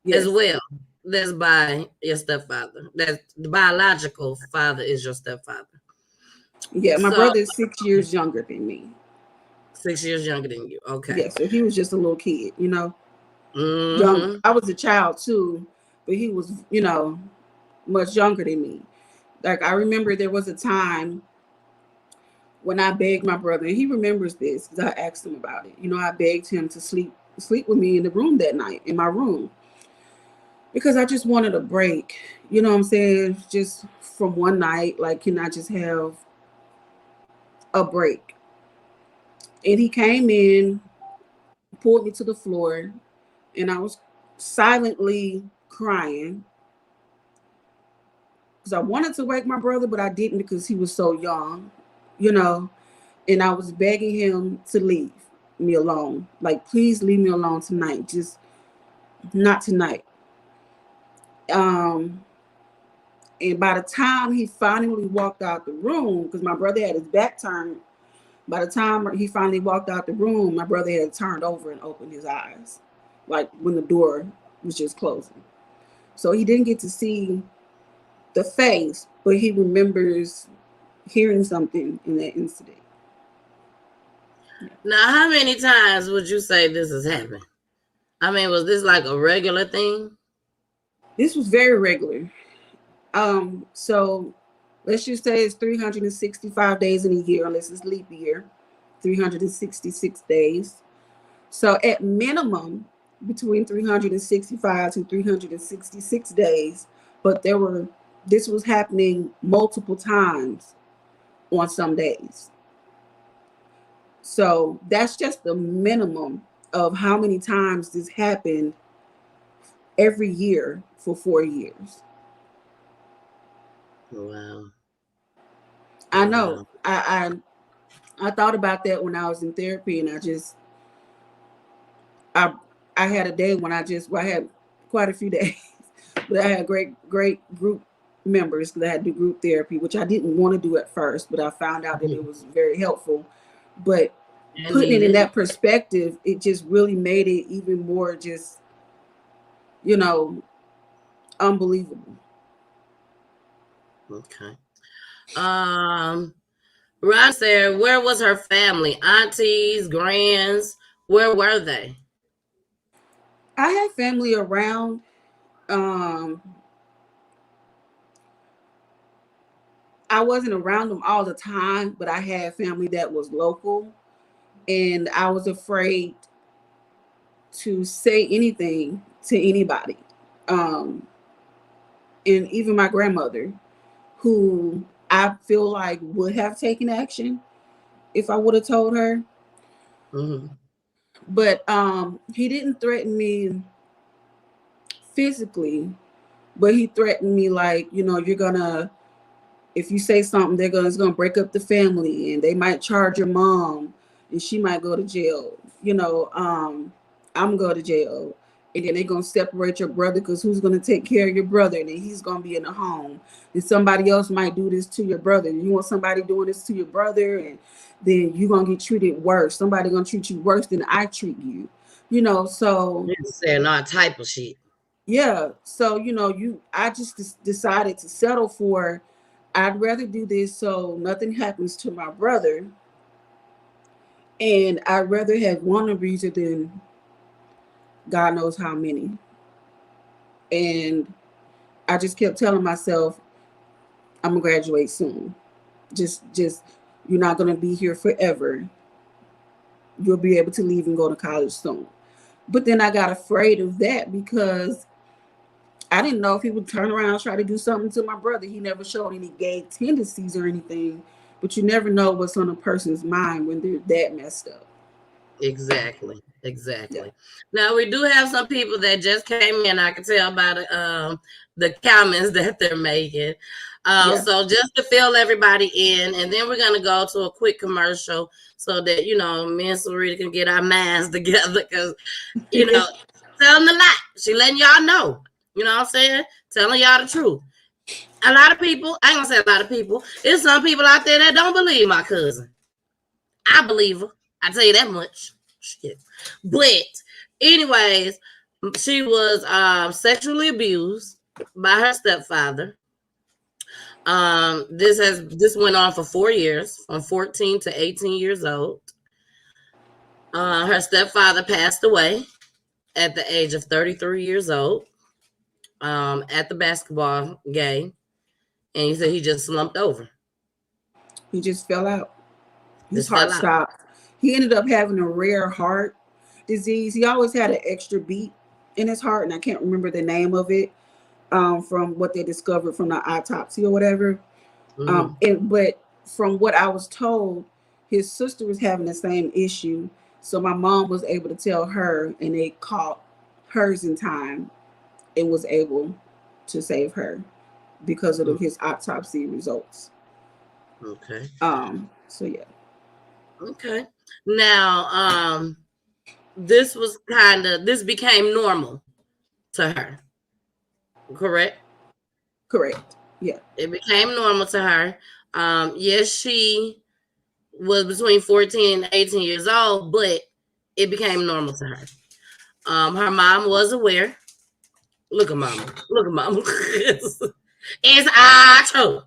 as Yes. well. That's by your stepfather. That's the biological father is your stepfather. Yeah, my So brother is 6 years younger than me. 6 years younger than you. Okay. Yeah, so he was just a little kid, young. Mm-hmm. I was a child too, but he was, much younger than me. Like I remember there was a time when I begged my brother, and he remembers this because I asked him about it. I begged him to sleep with me in the room that night, in my room, because I just wanted a break. You know what I'm saying? Just from one night, like, can I just have a break? And he came in, pulled me to the floor, and I was silently crying because I wanted to wake my brother, but I didn't because he was so young, you know. And I was begging him to leave me alone. Like, please leave me alone tonight. Just not tonight. And by the time he finally walked out the room, because my brother had his back turned, by the time he finally walked out the room, my brother had turned over and opened his eyes, like when the door was just closing. So he didn't get to see the face, but he remembers hearing something in that incident. Now, how many times would you say this has happened? I mean, was this like a regular thing? This was very regular. So let's just say it's 365 days in a year, unless it's leap year, 366 days. So at minimum, between 365 to 366 days, but this was happening multiple times on some days. So that's just the minimum of how many times this happened every year for 4 years. Wow. I know. Wow. I thought about that when I was in therapy, and I had a day when I had quite a few days, but I had great group members because I had to do group therapy, which I didn't want to do at first, but I found out that it was very helpful. But And putting it in needed. that perspective, it just really made it even more just, unbelievable. Okay. Ron said, where was her family? Aunties, grands, where were they? I had family around. Um, I wasn't around them all the time, but I had family that was local, and I was afraid to say anything to anybody. Um, and even my grandmother, who I feel like would have taken action if I would have told her. Mm-hmm. But he didn't threaten me physically, but he threatened me like, you're gonna, if you say something, it's gonna break up the family, and they might charge your mom, and she might go to jail. I'm going to jail, and then they're gonna separate your brother because who's gonna take care of your brother? And then he's gonna be in a home, and somebody else might do this to your brother. You want somebody doing this to your brother, and then you're gonna get treated worse. Somebody gonna treat you worse than I treat you. So Saying all type of shit. yeah. So I just decided to settle for. I'd rather do this so nothing happens to my brother, and I'd rather have one abuser than God knows how many. And I just kept telling myself, I'm gonna graduate soon. Just you're not gonna be here forever. You'll be able to leave and go to college soon. But then I got afraid of that because I didn't know if he would turn around and try to do something to my brother. He never showed any gay tendencies or anything, but you never know what's on a person's mind when they're that messed up. Exactly. Yeah. Now we do have some people that just came in. I can tell by the comments that they're making. Yeah. So just to fill everybody in, and then we're gonna go to a quick commercial so that me and Sarita can get our minds together because telling the lie. She letting y'all know. You know what I'm saying? Telling y'all the truth. A lot of people, I ain't gonna say a lot of people, there's some people out there that don't believe my cousin. I believe her. I tell you that much. Shit. But anyways, she was sexually abused by her stepfather. This went on for 4 years, from 14 to 18 years old. Her stepfather passed away at the age of 33 years old at the basketball game, and he said he just slumped over. He just fell out. His Just heart fell out. stopped. He ended up having a rare heart disease. He always had an extra beat in his heart, and I can't remember the name of it from what they discovered from the autopsy or whatever. But from what I was told, his sister was having the same issue. So my mom was able to tell her, and they caught hers in time and was able to save her because of his autopsy results. Okay. So yeah. Okay. Now, this became normal to her. Correct? Correct. Yeah. It became normal to her. Yes, she was between 14 and 18 years old, but it became normal to her. Her mom was aware. Look at mama. Look at mama. It's all true.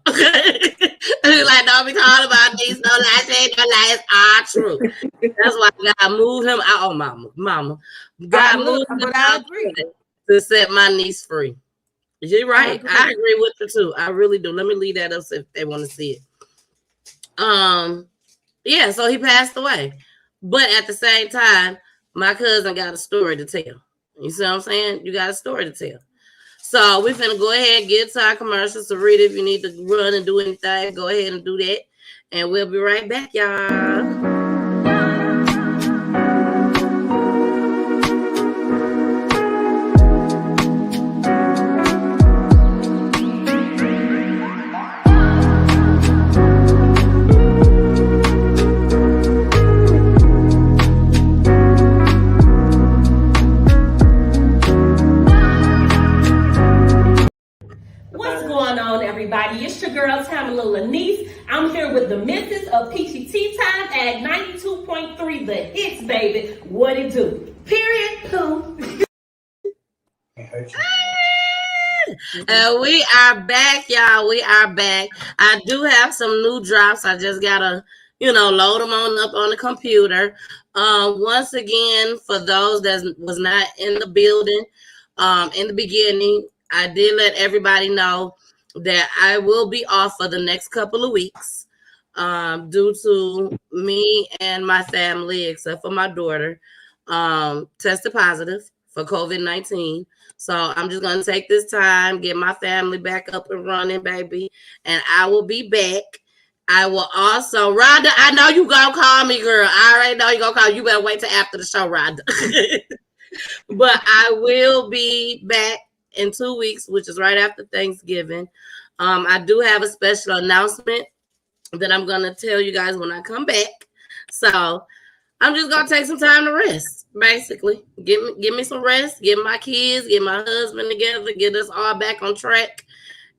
Like, don't be talking about these no lies, no lies. It's all true. That's why God moved him out. Oh, mama. God moved him out to set my niece free. You're right. I agree with you too. I really do. Let me leave that up if they want to see it. Yeah, so he passed away. But at the same time, my cousin got a story to tell. You see what I'm saying? You got a story to tell. So we're finna go ahead and get to our commercials. So Rita, if you need to run and do anything, go ahead and do that. And we'll be right back, y'all. Everybody, it's your girl Tamala Niece. I'm here with the missus of Peachy Tea Time at 92.3 The Hits, baby. What it do? Period. Pooh. We are back, y'all. We are back. I do have some new drops. I just gotta, load them on up on the computer. Once again, for those that was not in the building, in the beginning, I did let everybody know that I will be off for the next couple of weeks due to me and my family, except for my daughter, tested positive for COVID-19. So I'm just going to take this time, get my family back up and running, baby, and I will be back. I will also, Rhonda, I know you going to call me, girl. I already know you're going to call. You better wait till after the show, Rhonda. But I will be back in 2 weeks, which is right after Thanksgiving. I do have a special announcement that I'm going to tell you guys when I come back. So I'm just going to take some time to rest, basically. Give me some rest, get my kids, get my husband together, get us all back on track.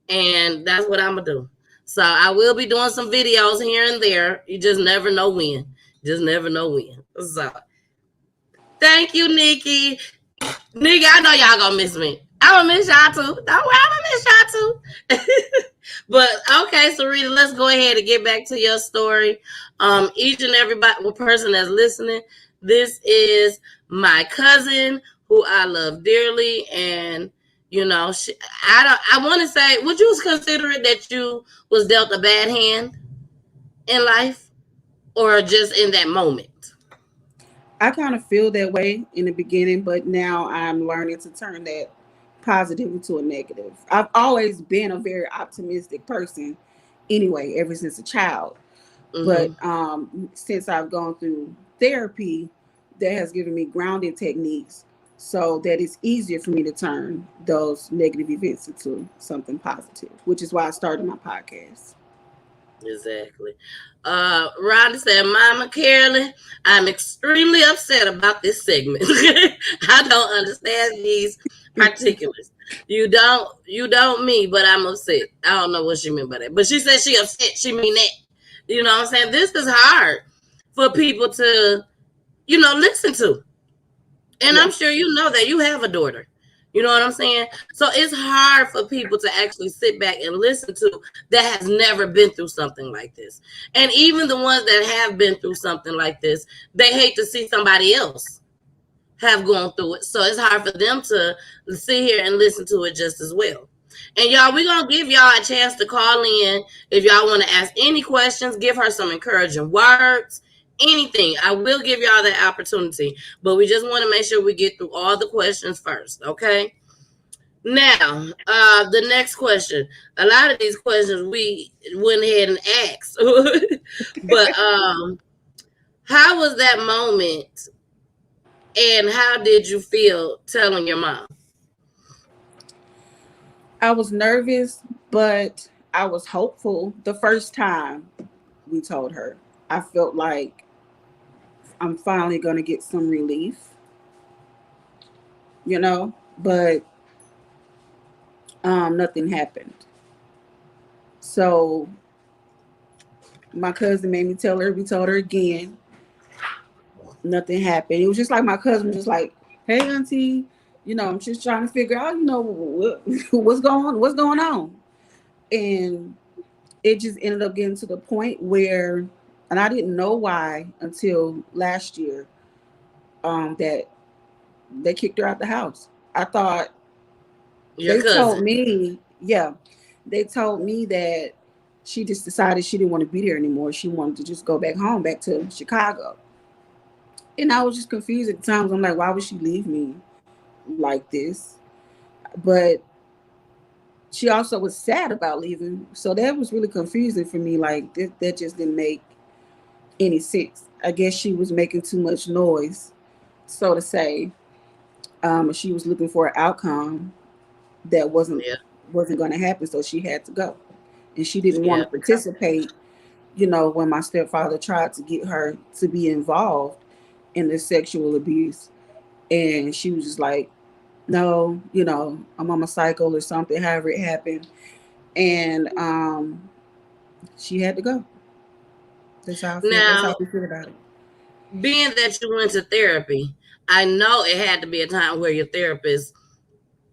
And that's what I'm going to do. So I will be doing some videos here and there. You just never know when. Just never know when. So thank you, Nikki. Nikki, I know y'all going to miss me. I'm going to miss y'all too. Don't worry, I'm going to miss y'all too. But okay, so Rita, let's go ahead and get back to your story. Each and every person that's listening, this is my cousin who I love dearly. And, I want to say, would you consider it that you was dealt a bad hand in life or just in that moment? I kind of feel that way in the beginning, but now I'm learning to turn that positive into a negative. I've always been a very optimistic person anyway, ever since a child. But since I've gone through therapy, that has given me grounding techniques so that it's easier for me to turn those negative events into something positive, which is why I started my podcast. Exactly. Rhonda said, Mama Carolyn, I'm extremely upset about this segment. I don't understand these particulars. You don't me, but I'm upset. I don't know what she meant by that. But she said she upset. She mean that. You know what I'm saying? This is hard for people to, listen to. And I'm sure you know that you have a daughter. You know what I'm saying? So it's hard for people to actually sit back and listen to that has never been through something like this. And even the ones that have been through something like this, they hate to see somebody else have gone through it. So it's hard for them to sit here and listen to it just as well. And y'all, we're going to give y'all a chance to call in. If y'all want to ask any questions, give her some encouraging words, anything. I will give y'all that opportunity. But we just want to make sure we get through all the questions first, okay? Now, the next question. A lot of these questions we went ahead and asked. But how was that moment? And how did you feel telling your mom? I was nervous, but I was hopeful. The first time we told her, I felt like I'm finally going to get some relief, but nothing happened. So my cousin made me tell her, we told her again, nothing happened. It was just like my cousin was just like, hey, auntie, I'm just trying to figure out, what's going on. And it just ended up getting to the point where, and I didn't know why until last year, that they kicked her out the house. I thought Your cousin told me, they told me that she just decided she didn't want to be there anymore. She wanted to just go back home, back to Chicago. And I was just confused at times. I'm like, why would she leave me like this? But she also was sad about leaving. So that was really confusing for me. Like, that just didn't make any sense. I guess she was making too much noise, so to say. She was looking for an outcome that wasn't going to happen, so she had to go. And she didn't want to participate, when my stepfather tried to get her to be involved in the sexual abuse. And she was just like, no, I'm on my cycle or something, however it happened. And she had to go. That's how we feel about it. Being that you went to therapy, I know it had to be a time where your therapist,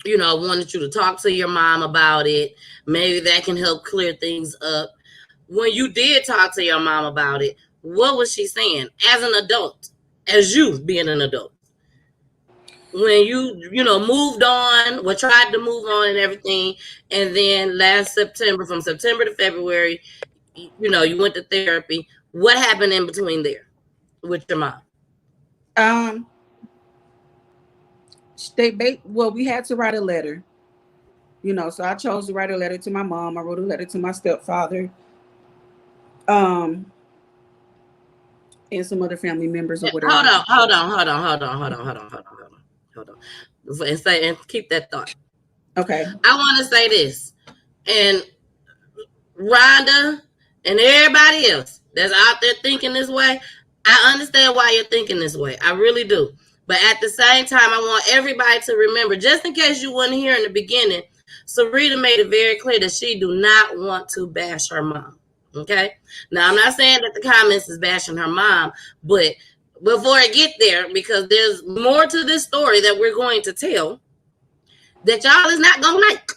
wanted you to talk to your mom about it. Maybe that can help clear things up. When you did talk to your mom about it, what was she saying as an adult, as you being an adult? When you moved on, tried to move on and everything, and then last September, from September to February, you went to therapy. What happened in between there with your mom? We had to write a letter, so I chose to write a letter to my mom. I wrote a letter to my stepfather, and some other family members or whatever. Hold on. And keep that thought. Okay. I want to say this, and Rhonda and everybody else that's out there thinking this way, I understand why you're thinking this way. I really do. But at the same time, I want everybody to remember, just in case you weren't here in the beginning, Sarita made it very clear that she do not want to bash her mom. Okay? Now, I'm not saying that the comments is bashing her mom, but before I get there, because there's more to this story that we're going to tell that y'all is not going to like.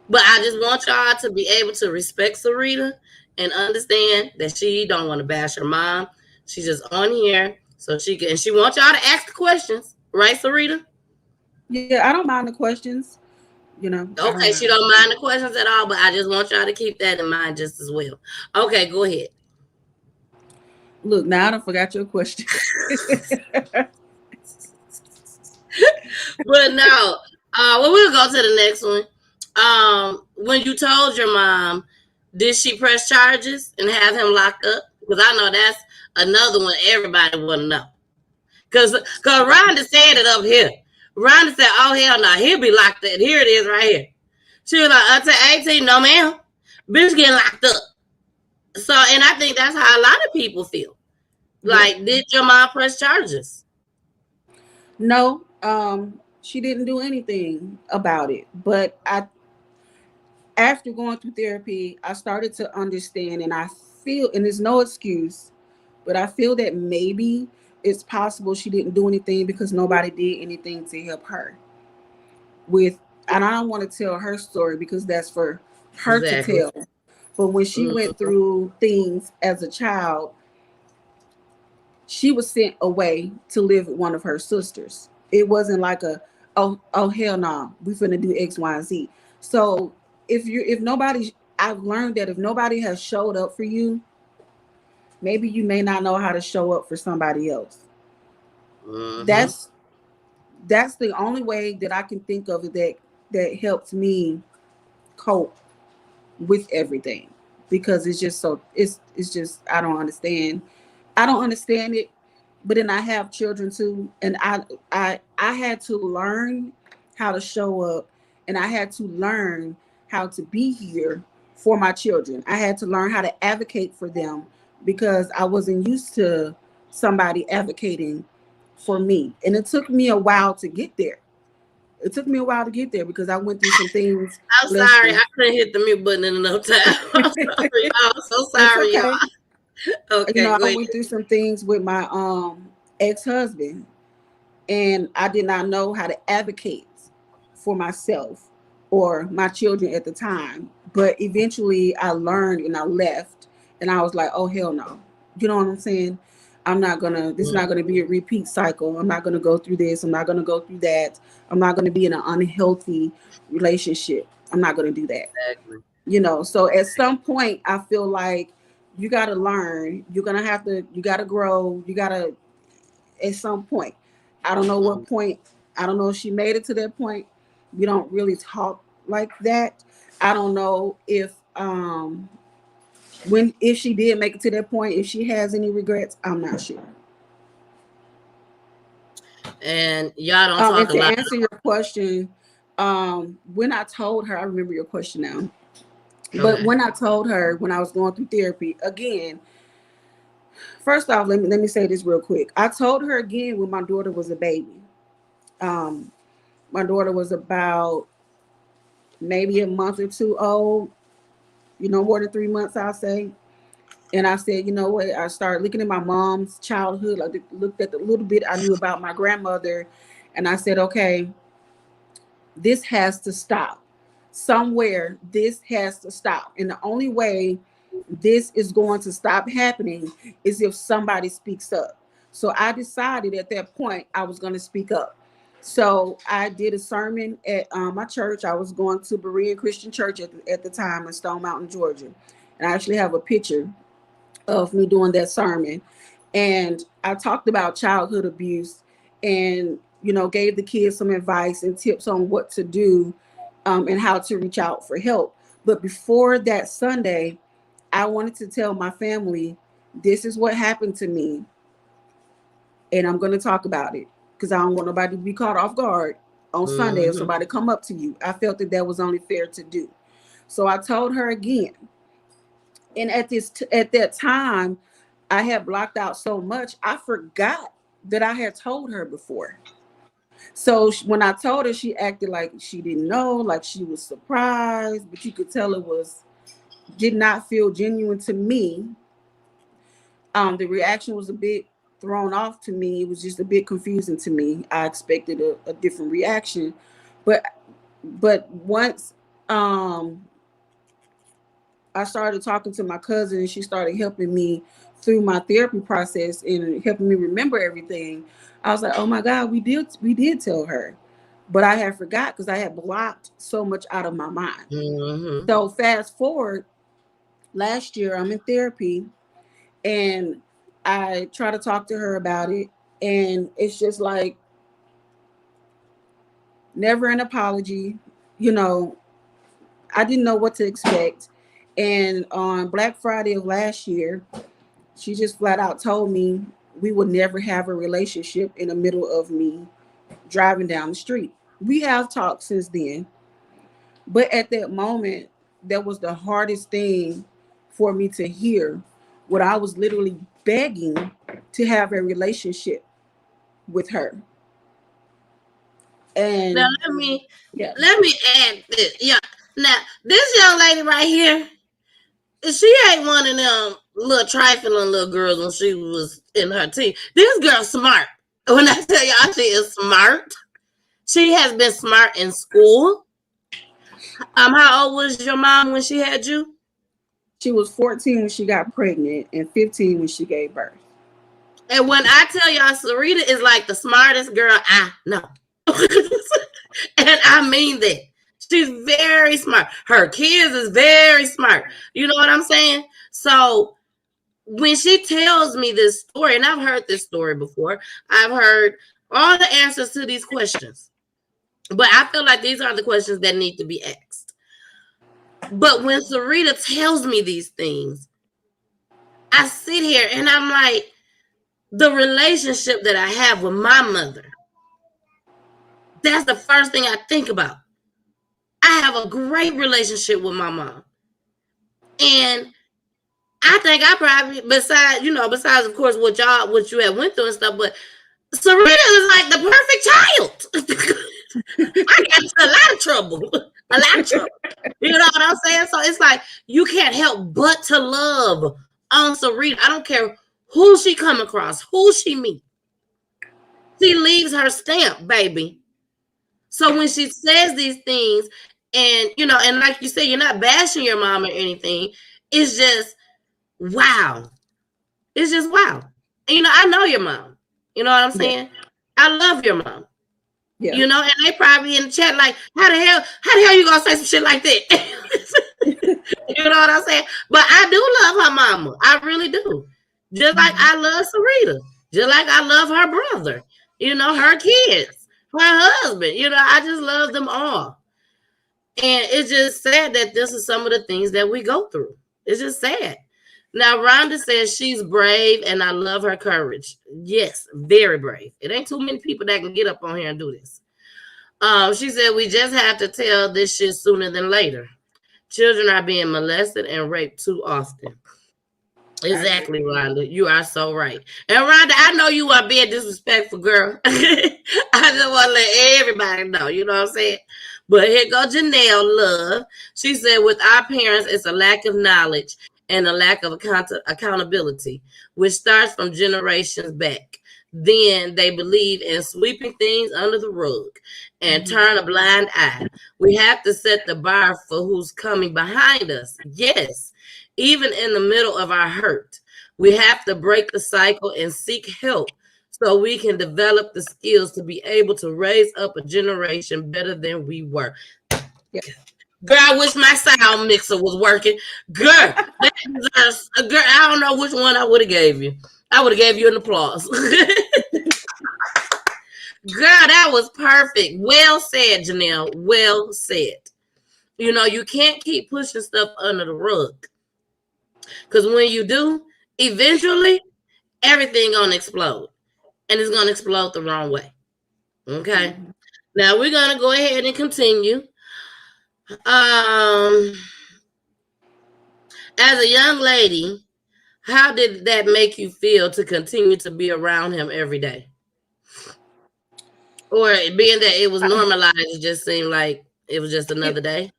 But I just want y'all to be able to respect Sarita and understand that she don't want to bash her mom. She's just on here so she can, and she wants y'all to ask the questions, right, Sarita? Yeah, I don't mind the questions. Okay, she don't mind the questions at all, but I just want y'all to keep that in mind just as well. Okay, go ahead. Look, now I done forgot your question. But no, we'll go to the next one. When you told your mom, did she press charges and have him locked up? Because I know that's another one everybody want to know. Because Rhonda said it up here. Rhonda said, oh, hell no, he'll be locked up. Here it is right here. She was like, up to 18, no ma'am. Bitch getting locked up. So, and I think that's how a lot of people feel. Like, did your mom press charges? No, she didn't do anything about it. But after going through therapy, I started to understand, and I feel, and there's no excuse, But I feel that maybe it's possible she didn't do anything because nobody did anything to help her with. And I don't want to tell her story because that's for her to tell. But when she went through things as a child, she was sent away to live with one of her sisters. It wasn't like oh hell no, we finna do X, Y, and Z. So if nobody, I've learned that if nobody has showed up for you, maybe you may not know how to show up for somebody else. That's the only way that I can think of it that helps me cope with everything, because it's just so it's just I don't understand it. But then I have children too, and I had to learn how to show up, and I had to learn how to be here for my children. I had to learn how to advocate for them because I wasn't used to somebody advocating for me, and it took me a while to get there. Because I went through some things. I'm sorry, I couldn't hit the mute button in enough time. I'm sorry, I'm so sorry, okay. y'all. Okay, I went through some things with my ex-husband, and I did not know how to advocate for myself or my children at the time. But eventually I learned and I left, and I was like, oh hell no. You know what I'm saying? This is not gonna be a repeat cycle. I'm not gonna go through this. I'm not gonna go through that. I'm not gonna be in an unhealthy relationship. I'm not gonna do that. Exactly. So at some point I feel like you gotta learn. You gotta grow. You gotta, at some point. I don't know what point. I don't know if she made it to that point. We don't really talk like that. I don't know if if she did make it to that point, if she has any regrets, I'm not sure. And y'all don't talk a lot. To answer your question, when I told her, I remember your question now. But when I told her, when I was going through therapy again, first off, let me say this real quick. I told her again when my daughter was a baby. My daughter was about maybe a month or two old, more than 3 months, I'll say. And I said, you know what? I started looking at my mom's childhood. I looked at the little bit I knew about my grandmother. And I said, okay, this has to stop. Somewhere, this has to stop. And the only way this is going to stop happening is if somebody speaks up. So I decided at that point I was going to speak up. So I did a sermon at my church. I was going to Berean Christian Church at the time in Stone Mountain, Georgia. And I actually have a picture of me doing that sermon. And I talked about childhood abuse and, gave the kids some advice and tips on what to do and how to reach out for help. But before that Sunday, I wanted to tell my family, this is what happened to me. And I'm going to talk about it because I don't want nobody to be caught off guard on Sunday if somebody come up to you. I felt that was only fair to do. So I told her again. And at that time, I had blocked out so much, I forgot that I had told her before. So when I told her, she acted like she didn't know, like she was surprised, but you could tell did not feel genuine to me. The reaction was a bit thrown off to me. It was just a bit confusing to me. I expected a different reaction, but once I started talking to my cousin and she started helping me through my therapy process and helping me remember everything, I was like, oh my God, we did tell her. But I had forgot because I had blocked so much out of my mind. So fast forward, last year I'm in therapy and I try to talk to her about it. And it's just like, never an apology. I didn't know what to expect. And on Black Friday of last year, she just flat out told me we would never have a relationship in the middle of me driving down the street. We have talked since then. But at that moment, that was the hardest thing for me to hear, what I was literally begging to have a relationship with her. And now let me add this. Yeah. Now this young lady right here, she ain't one of them little trifling little girls when she was in her teen. This girl smart. When I tell y'all she is smart, she has been smart in school. How old was your mom when she had you? She was 14 when she got pregnant and 15 when she gave birth. And when I tell y'all, Sarita is like the smartest girl I know. And I mean that. She's very smart. Her kids is very smart. You know what I'm saying? So when she tells me this story, and I've heard this story before, I've heard all the answers to these questions. But I feel like these are the questions that need to be asked. But when Sarita tells me these things, I sit here and I'm like, the relationship that I have with my mother, that's the first thing I think about. I have a great relationship with my mom. And I think I probably, besides of course what you have went through and stuff, but Serena is like the perfect child. I got into a lot of trouble. A lot of trouble. You know what I'm saying? So it's like you can't help but to love on Serena. I don't care who she come across, who she meet. She leaves her stamp, baby. So when she says these things, and and like you said, you're not bashing your mom or anything. It's just wow. It's just wow. And, I know your mom. You know what I'm saying? Yeah. I love your mom. Yeah. And they probably in the chat like, how the hell you gonna say some shit like that? You know what I'm saying? But I do love her mama. I really do. Just like I love Sarita. Just like I love her brother. Her kids, her husband. I just love them all. And it's just sad that this is some of the things that we go through. It's just sad. Now, Rhonda says she's brave and I love her courage. Yes, very brave. It ain't too many people that can get up on here and do this. She said we just have to tell this shit sooner than later. Children are being molested and raped too often. Exactly, Rhonda. You are so right. And Rhonda, I know you are being disrespectful, girl. I just want to let everybody know. You know what I'm saying? But here goes Janelle Love. She said, with our parents, it's a lack of knowledge and a lack of accountability, which starts from generations back. Then they believe in sweeping things under the rug and turn a blind eye. We have to set the bar for who's coming behind us. Yes, even in the middle of our hurt, we have to break the cycle and seek help so we can develop the skills to be able to raise up a generation better than we were. Yeah. Girl, I wish my sound mixer was working. Girl, that deserves, girl, I don't know which one I would have gave you. I would have gave you an applause. Girl, that was perfect. Well said, Janelle. Well said. You can't keep pushing stuff under the rug. Because when you do, eventually, everything gonna explode. And it's gonna explode the wrong way. Okay? Now, we're gonna go ahead and continue. As a young lady, how did that make you feel to continue to be around him every day? Or being that it was normalized, it just seemed like it was just another day?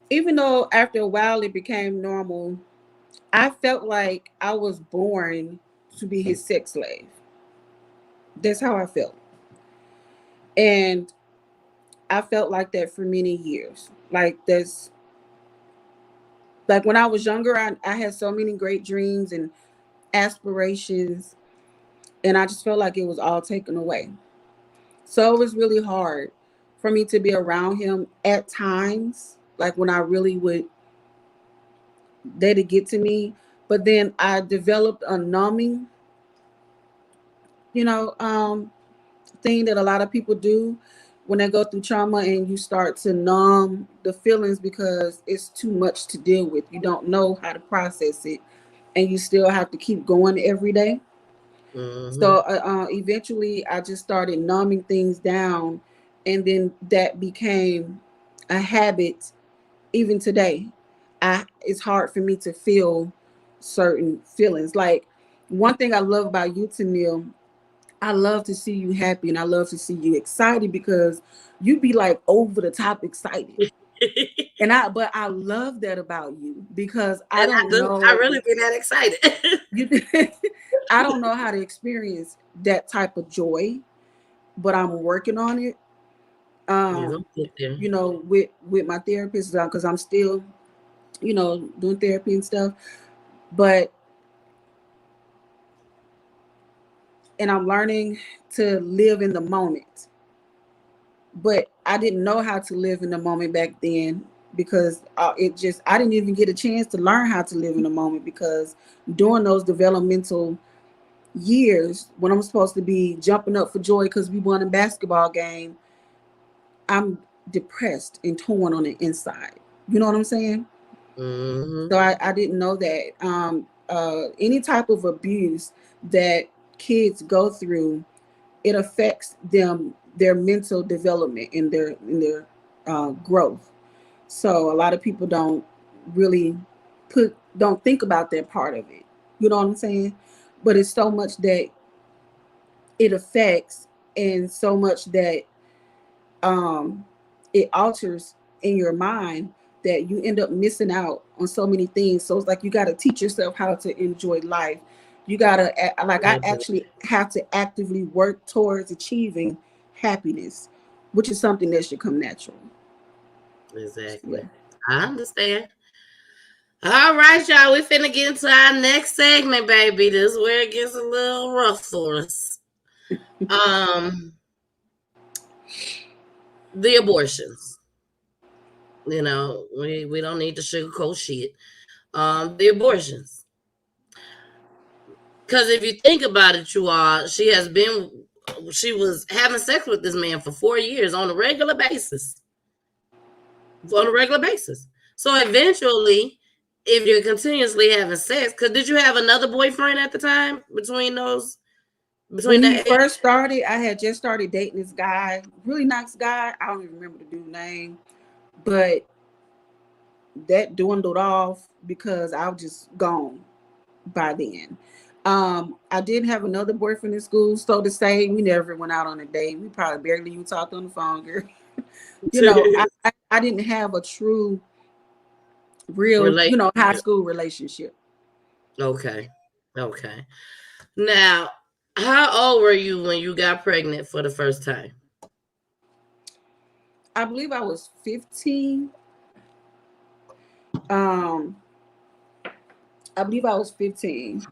Even though after a while it became normal, I felt like I was born to be his sex slave. That's how I felt. And I felt like that for many years. Like when I was younger, I had so many great dreams and aspirations, and I just felt like it was all taken away. So it was really hard for me to be around him at times, like when I really would let it get to me. But then I developed a numbing, thing that a lot of people do when they go through trauma, and you start to numb the feelings because it's too much to deal with. You don't know how to process it, and you still have to keep going every day. Mm-hmm. So eventually I just started numbing things down, and then that became a habit. Even today, it's hard for me to feel certain feelings. Like, one thing I love about you, Tanil, I love to see you happy and I love to see you excited, because you be like over the top excited. But I love that about you because I And don't I know. really get that excited. I don't know how to experience that type of joy, but I'm working on it. You're gonna get there. You know, with my therapist, because I'm still, you know, doing therapy and stuff. But and I'm learning to live in the moment. But I didn't know how to live in the moment back then because I didn't even get a chance to learn how to live in the moment because during those developmental years when I'm supposed to be jumping up for joy because we won a basketball game, I'm depressed and torn on the inside. You know what I'm saying? Mm-hmm. So I didn't know that any type of abuse that kids go through, it affects them, their mental development and their growth. So a lot of people really don't think about that part of it. You know what I'm saying? But it's so much that it affects and so much that it alters in your mind that you end up missing out on so many things. So it's like you got to teach yourself how to enjoy life. You got to, like, I actually have to actively work towards achieving happiness, which is something that should come natural. Exactly. Yeah. I understand. All right, y'all. We finna get into our next segment, baby. This is where it gets a little rough for us. The abortions. You know, we don't need to sugarcoat shit. The abortions. Because if you think about it, she was having sex with this man for 4 years on a regular basis. On a regular basis. So eventually, if you're continuously having sex, because did you have another boyfriend at the time between When he that age? first started, I had just started dating this guy, really nice guy. I don't even remember the dude's name, but that dwindled off because I was just gone by then. I did have another boyfriend in school, so to say, we never went out on a date. We probably barely even talked on the phone, girl. You know, I didn't have a true, real, you know, high school relationship. Okay. Okay. Now, how old were you when you got pregnant for the first time? I believe I was 15. I believe I was 15.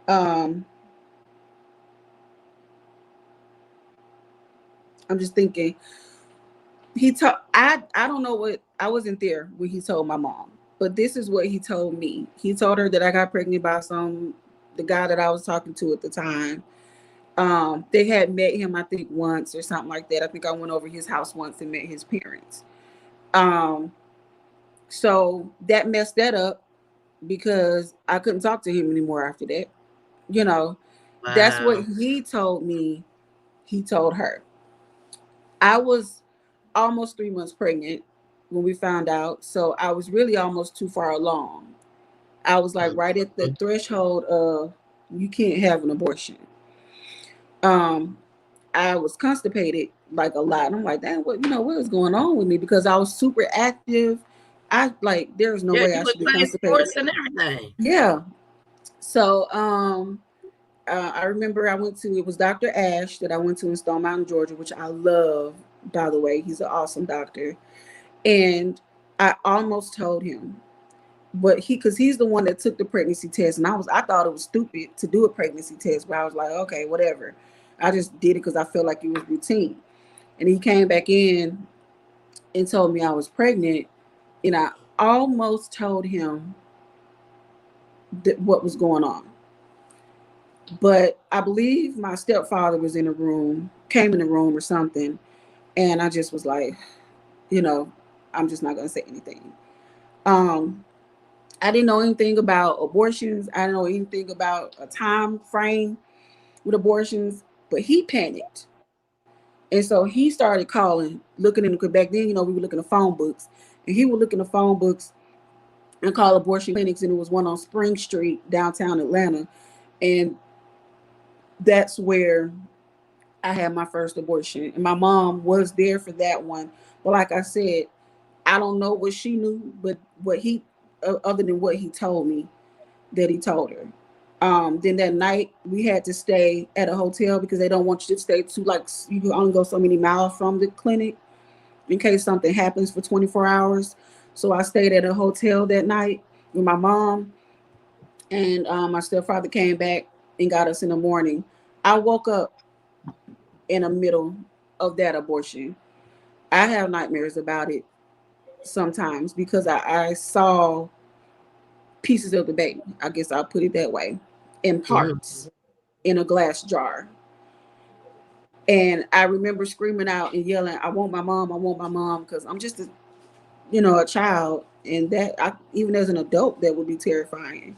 I'm just thinking. I don't know what, I wasn't there when he told my mom, but this is what he told me. He told her that I got pregnant by the guy that I was talking to at the time. They had met him, I think, once or something like that. I think I went over his house once and met his parents. So that messed that up because I couldn't talk to him anymore after that. You know, that's what he told me. He told her. I was almost 3 months pregnant when we found out. So I was really almost too far along. I was like right at the threshold of you can't have an abortion. I was constipated like a lot. I'm like, damn, what is going on with me? Because I was super active. I like there's no way You I would should be play constipated. sports and everything. Yeah. So I remember it was Dr. Ash that I went to in Stone Mountain, Georgia, which I love, by the way. He's an awesome doctor. And I almost told him, but because he's the one that took the pregnancy test, and I thought it was stupid to do a pregnancy test, but I was like, okay, whatever. I just did it because I felt like it was routine. And he came back in and told me I was pregnant, and I almost told him what was going on. But I believe my stepfather was came in the room or something, and I just was like, I'm just not gonna say anything. I didn't know anything about abortions. I didn't know anything about a time frame with abortions, but he panicked. And so he started calling, looking in the, back then, we were looking at phone books, and he would look in the phone books and call abortion clinics, and it was one on Spring Street, downtown Atlanta. And that's where I had my first abortion. And my mom was there for that one. But like I said, I don't know what she knew, but what he, other than what he told me that he told her. Then that night we had to stay at a hotel because they don't want you to stay too, like, you can only go so many miles from the clinic in case something happens for 24 hours. So I stayed at a hotel that night with my mom, and my stepfather came back and got us in the morning. I woke up in the middle of that abortion. I have nightmares about it sometimes because I saw pieces of the baby. I guess I'll put it that way, in parts, in a glass jar. And I remember screaming out and yelling, "I want my mom! I want my mom!" Because I'm just a child, and even as an adult, that would be terrifying.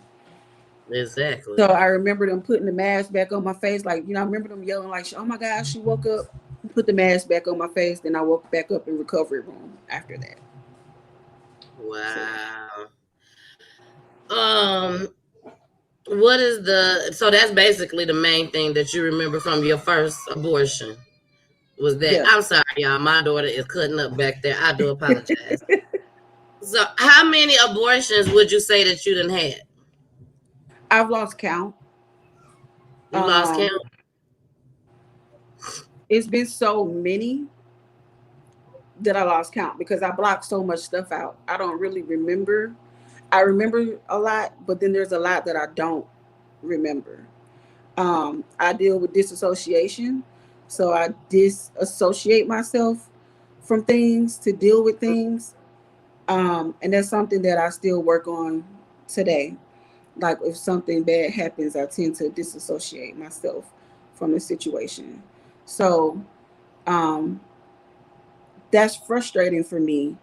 Exactly. So I remember them putting the mask back on my face, like, I remember them yelling like, "Oh my God!" She woke up, put the mask back on my face. Then I woke back up in recovery room after that. Wow. What is so that's basically the main thing that you remember from your first abortion was that. Yeah, I'm sorry, y'all. My daughter is cutting up back there. I do apologize. So how many abortions would you say that you done had? I've lost count. You lost count? It's been so many that I lost count because I blocked so much stuff out. I don't really remember. I remember a lot, but then there's a lot that I don't remember. I deal with disassociation, so I disassociate myself from things to deal with things, and that's something that I still work on today. Like if something bad happens, I tend to disassociate myself from the situation. So um, that's frustrating for me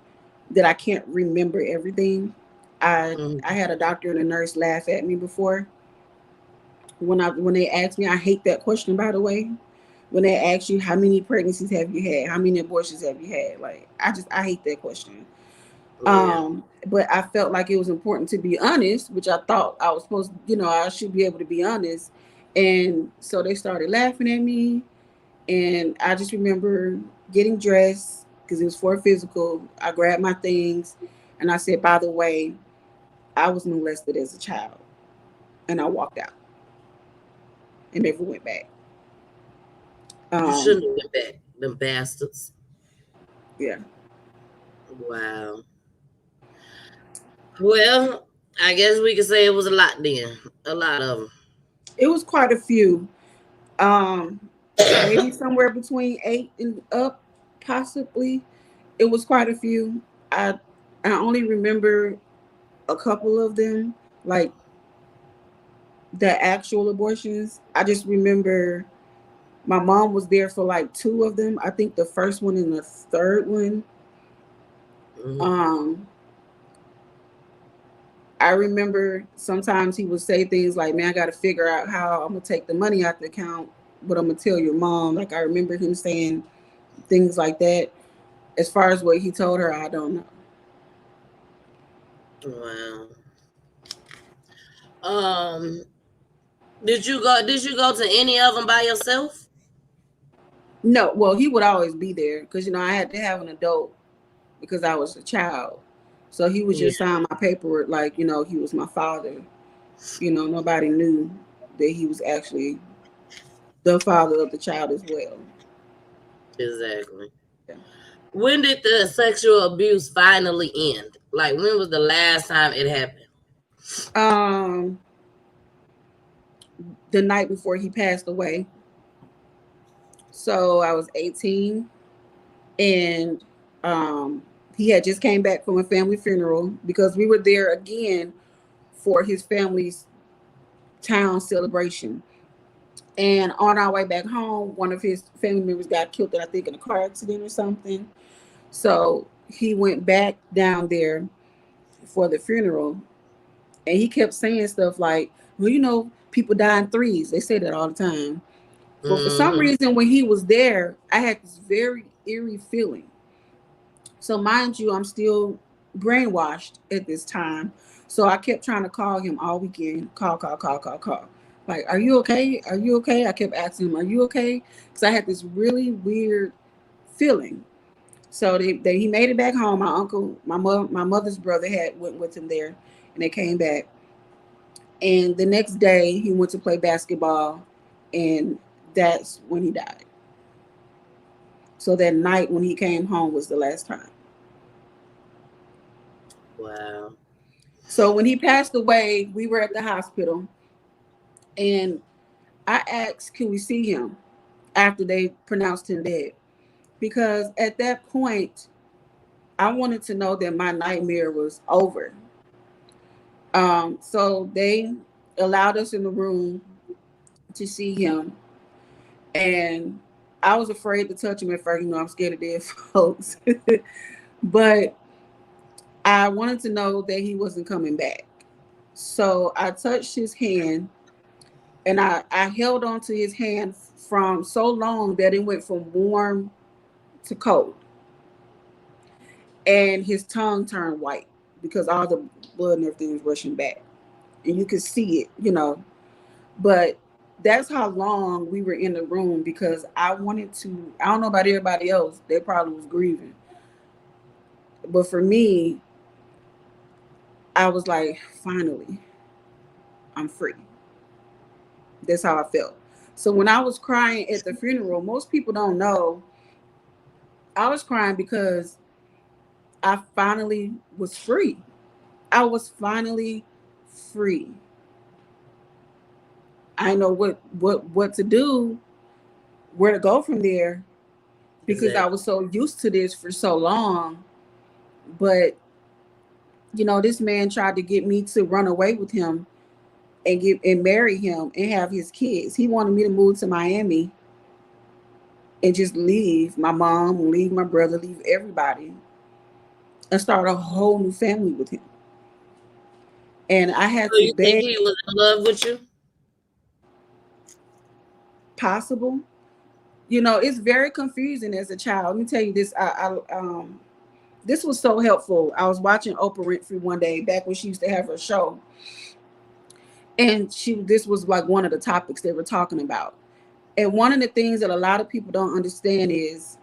that I can't remember everything. I had a doctor and a nurse laugh at me before when they asked me. I hate that question, by the way. When they ask you how many pregnancies have you had, how many abortions have you had, like I hate that question. Yeah. But I felt like it was important to be honest, which I thought I was supposed, I should be able to be honest. And so they started laughing at me, and I just remember getting dressed because it was for a physical. I grabbed my things and I said, "By the way, I was molested as a child," and I walked out and never went back. You Um, shouldn't have went back, them bastards. yeah, Wow. Well, I guess we could say it was a lot then. A lot of it was quite a few. Um, Maybe somewhere between 8 and up, possibly. It was quite a few. I only remember a couple of them, like the actual abortions. I just remember my mom was there for like two of them. I think the first one and the third one. them. Um, I remember sometimes he would say things like, "Man, I got to figure out how I'm gonna take the money out the account, but I'm gonna tell your mom." Like I remember him saying things like that. As far as what he told her, I don't know. Wow. Um, did you go to any of them by yourself? No, well, he would always be there because I had to have an adult because I was a child. So he would Yeah, just sign my paperwork like, he was my father. Nobody knew that he was actually the father of the child as well. exactly. Yeah. When did the sexual abuse finally end? Like when was the last time it happened? Um, the night before he passed away. So I was 18, and he had just came back from a family funeral because we were there again for his family's town celebration. And on our way back home, one of his family members got killed, I think, in a car accident or something. So he went back down there for the funeral, and he kept saying stuff like, "Well, people die in threes." They say that all the time. For some Hmm. reason, when he was there, I had this very eerie feeling. So mind you, I'm still brainwashed at this time. So I kept trying to call him all weekend. Call, call, call, call, call. Like, "Are you okay? Are you okay?" I kept asking him, "Are you okay?" Because I had this really weird feeling. So he made it back home. My uncle, my mother's brother went with him there, and they came back. And the next day, he went to play basketball, and that's when he died. So that night when he came home was the last time. Wow. So when he passed away, we were at the hospital, and I asked, "Can we see him?" After they pronounced him dead, because at that point, I wanted to know that my nightmare was over. So they allowed us in the room to see him, and I was afraid to touch him at first. You know, I'm scared of dead folks, but I wanted to know that he wasn't coming back. So I touched his hand, and I held on to his hand from so long that it went from warm to cold. And his tongue turned white because all the blood and everything was rushing back. And you could see it, you know. But that's how long we were in the room, because I wanted to, I don't know about everybody else, they probably was grieving. But for me, I was like, finally, I'm free. That's how I felt. So when I was crying at the funeral, most people don't know, I was crying because I finally was free. I was finally free. I know what to do, where to go from there, because I was so used to this for so long. But you know, this man tried to get me to run away with him and marry him and have his kids. He wanted me to move to Miami and just leave my mom, leave my brother, leave everybody, and start a whole new family with him. And I had So to you think beg. he was in love with you? Possible. You know, it's very confusing as a child. Let me tell you this. This was so helpful. I was watching Oprah Winfrey one day back when she used to have her show, and this was like one of the topics they were talking about. And one of the things that a lot of people don't understand is,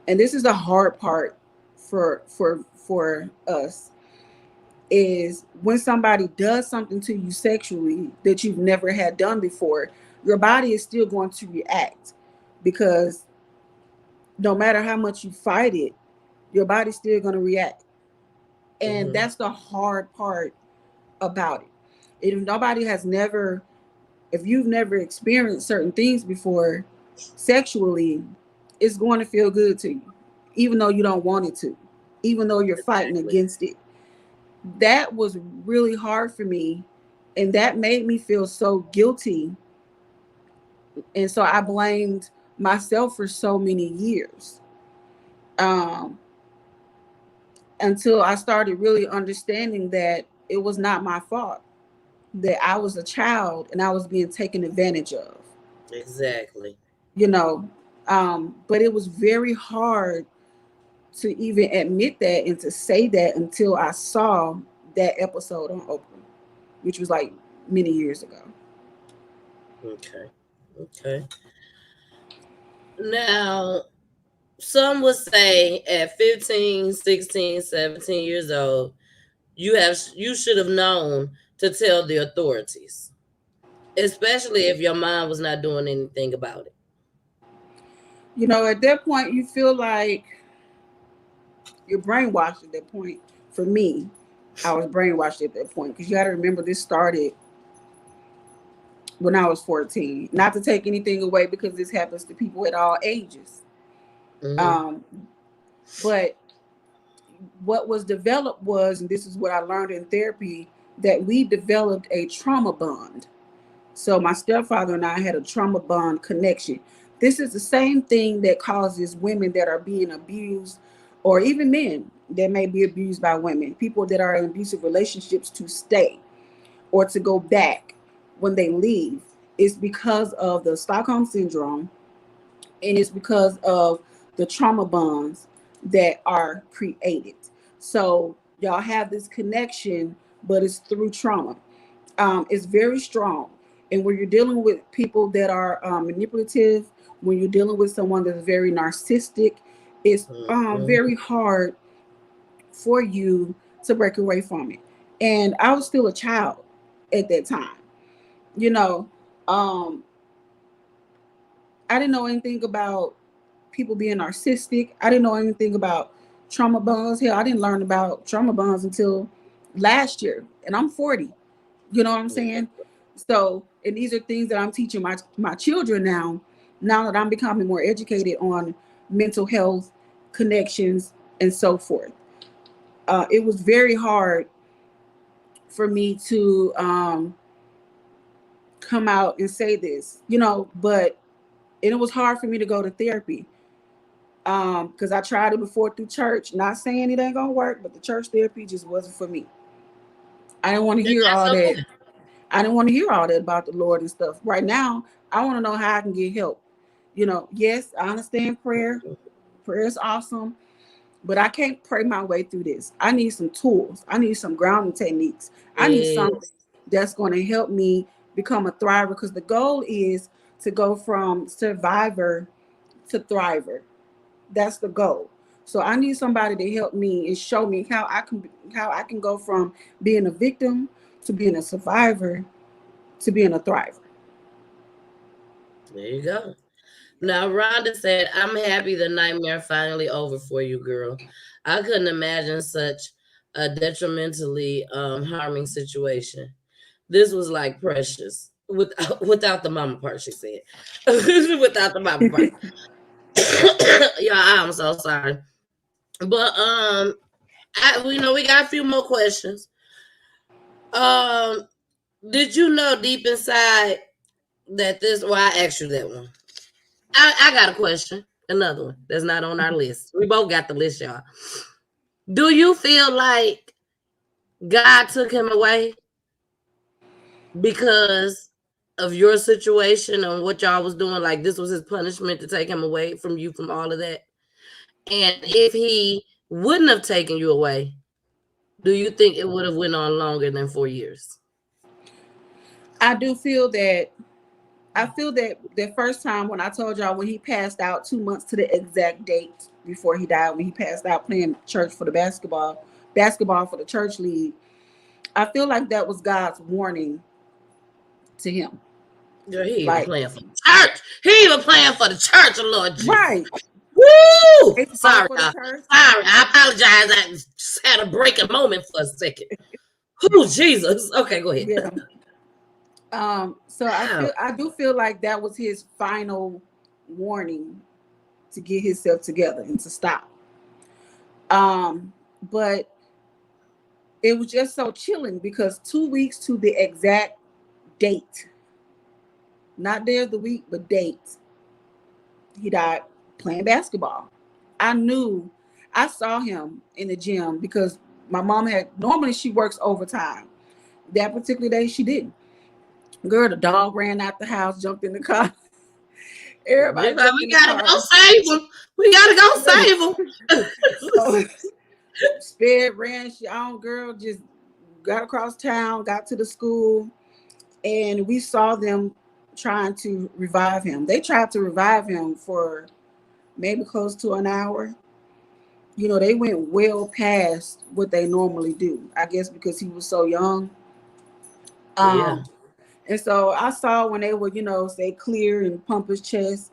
and this is the hard part for us, is when somebody does something to you sexually that you've never had done before, your body is still going to react, because no matter how much you fight it, your body's still going to react. And that's the hard part about it. If you've never experienced certain things before sexually, it's going to feel good to you, even though you don't want it to, even though you're fighting against it. That was really hard for me, and that made me feel so guilty. And so I blamed myself for so many years, until I started really understanding that it was not my fault, that I was a child and I was being taken advantage of. Exactly. You know, but it was very hard to even admit that and to say that until I saw that episode on Oprah, which was like many years ago. Okay. Now, some would say at 15, 16, 17 years old, you should have known to tell the authorities, especially if your mom was not doing anything about it. You know, at that point, you feel like you're brainwashed at that point. For me, I was brainwashed at that point, because you got to remember this started when I was 14. Not to take anything away, because this happens to people at all ages. But what was developed was, and this is what I learned in therapy, that we developed a trauma bond. So my stepfather and I had a trauma bond connection. This is the same thing that causes women that are being abused, or even men that may be abused by women, people that are in abusive relationships, to stay or to go back when they leave. It's because of the Stockholm syndrome, and it's because of the trauma bonds that are created. So y'all have this connection, but it's through trauma. It's very strong. And when you're dealing with people that are manipulative, when you're dealing with someone that's very narcissistic, it's very hard for you to break away from it. And I was still a child at that time. You know, I didn't know anything about people being narcissistic. I didn't know anything about trauma bonds. Hell, I didn't learn about trauma bonds until last year, and I'm 40. You know what I'm saying? So, and these are things that I'm teaching my children now. Now that I'm becoming more educated on mental health, connections, and so forth. It was very hard for me to come out and say this, you know, but and it was hard for me to go to therapy because I tried it before through church. Not saying it ain't gonna work, but the church therapy just wasn't for me. I didn't want to hear all that. I didn't want to hear all that about the Lord and stuff. Right now, I want to know how I can get help. You know, yes, I understand prayer. Prayer is awesome, but I can't pray my way through this. I need some tools. I need some grounding techniques. I need something that's going to help me become a thriver, because the goal is to go from survivor to thriver. That's the goal. So I need somebody to help me and show me how I can go from being a victim to being a survivor to being a thriver. There you go. Now, Rhonda said, I'm happy the nightmare finally over for you, girl. I couldn't imagine such a detrimentally harming situation. This was like precious. Without the mama part, she said. Without the mama part. Yeah, I'm so sorry. But we know we got a few more questions. Did you know deep inside that this? Well, I asked you that one. I got a question. Another one that's not on our list. We both got the list, y'all. Do you feel like God took him away because of your situation and what y'all was doing? Like this was his punishment to take him away from you, from all of that? And if he wouldn't have taken you away, do you think it would have went on longer than 4 years? I do feel that. I feel that the first time when I told y'all when he passed out 2 months to the exact date before he died, when he passed out playing church for the basketball for the church league, I feel like that was God's warning to him. Yeah, he even playing for the church. He even playing for the church, Lord Jesus. Right. Woo! Sorry, y'all. Sorry, I apologize. I just had a breaking moment for a second. Oh, Jesus. Okay, go ahead. Yeah. So I do feel like that was his final warning to get himself together and to stop. But it was just so chilling because 2 weeks to the exact date, not day of the week, but date, he died playing basketball. I saw him in the gym because my mom normally she works overtime. That particular day she didn't. Girl, the dog ran out the house, jumped in the car. Everybody, we gotta go save him. We gotta go save him. Sped ran on, girl, just got across town, got to the school, and we saw them trying to revive him. They tried to revive him for maybe close to an hour. You know, they went well past what they normally do. I guess because he was so young. Yeah. And so I saw when they would, say clear and pump his chest.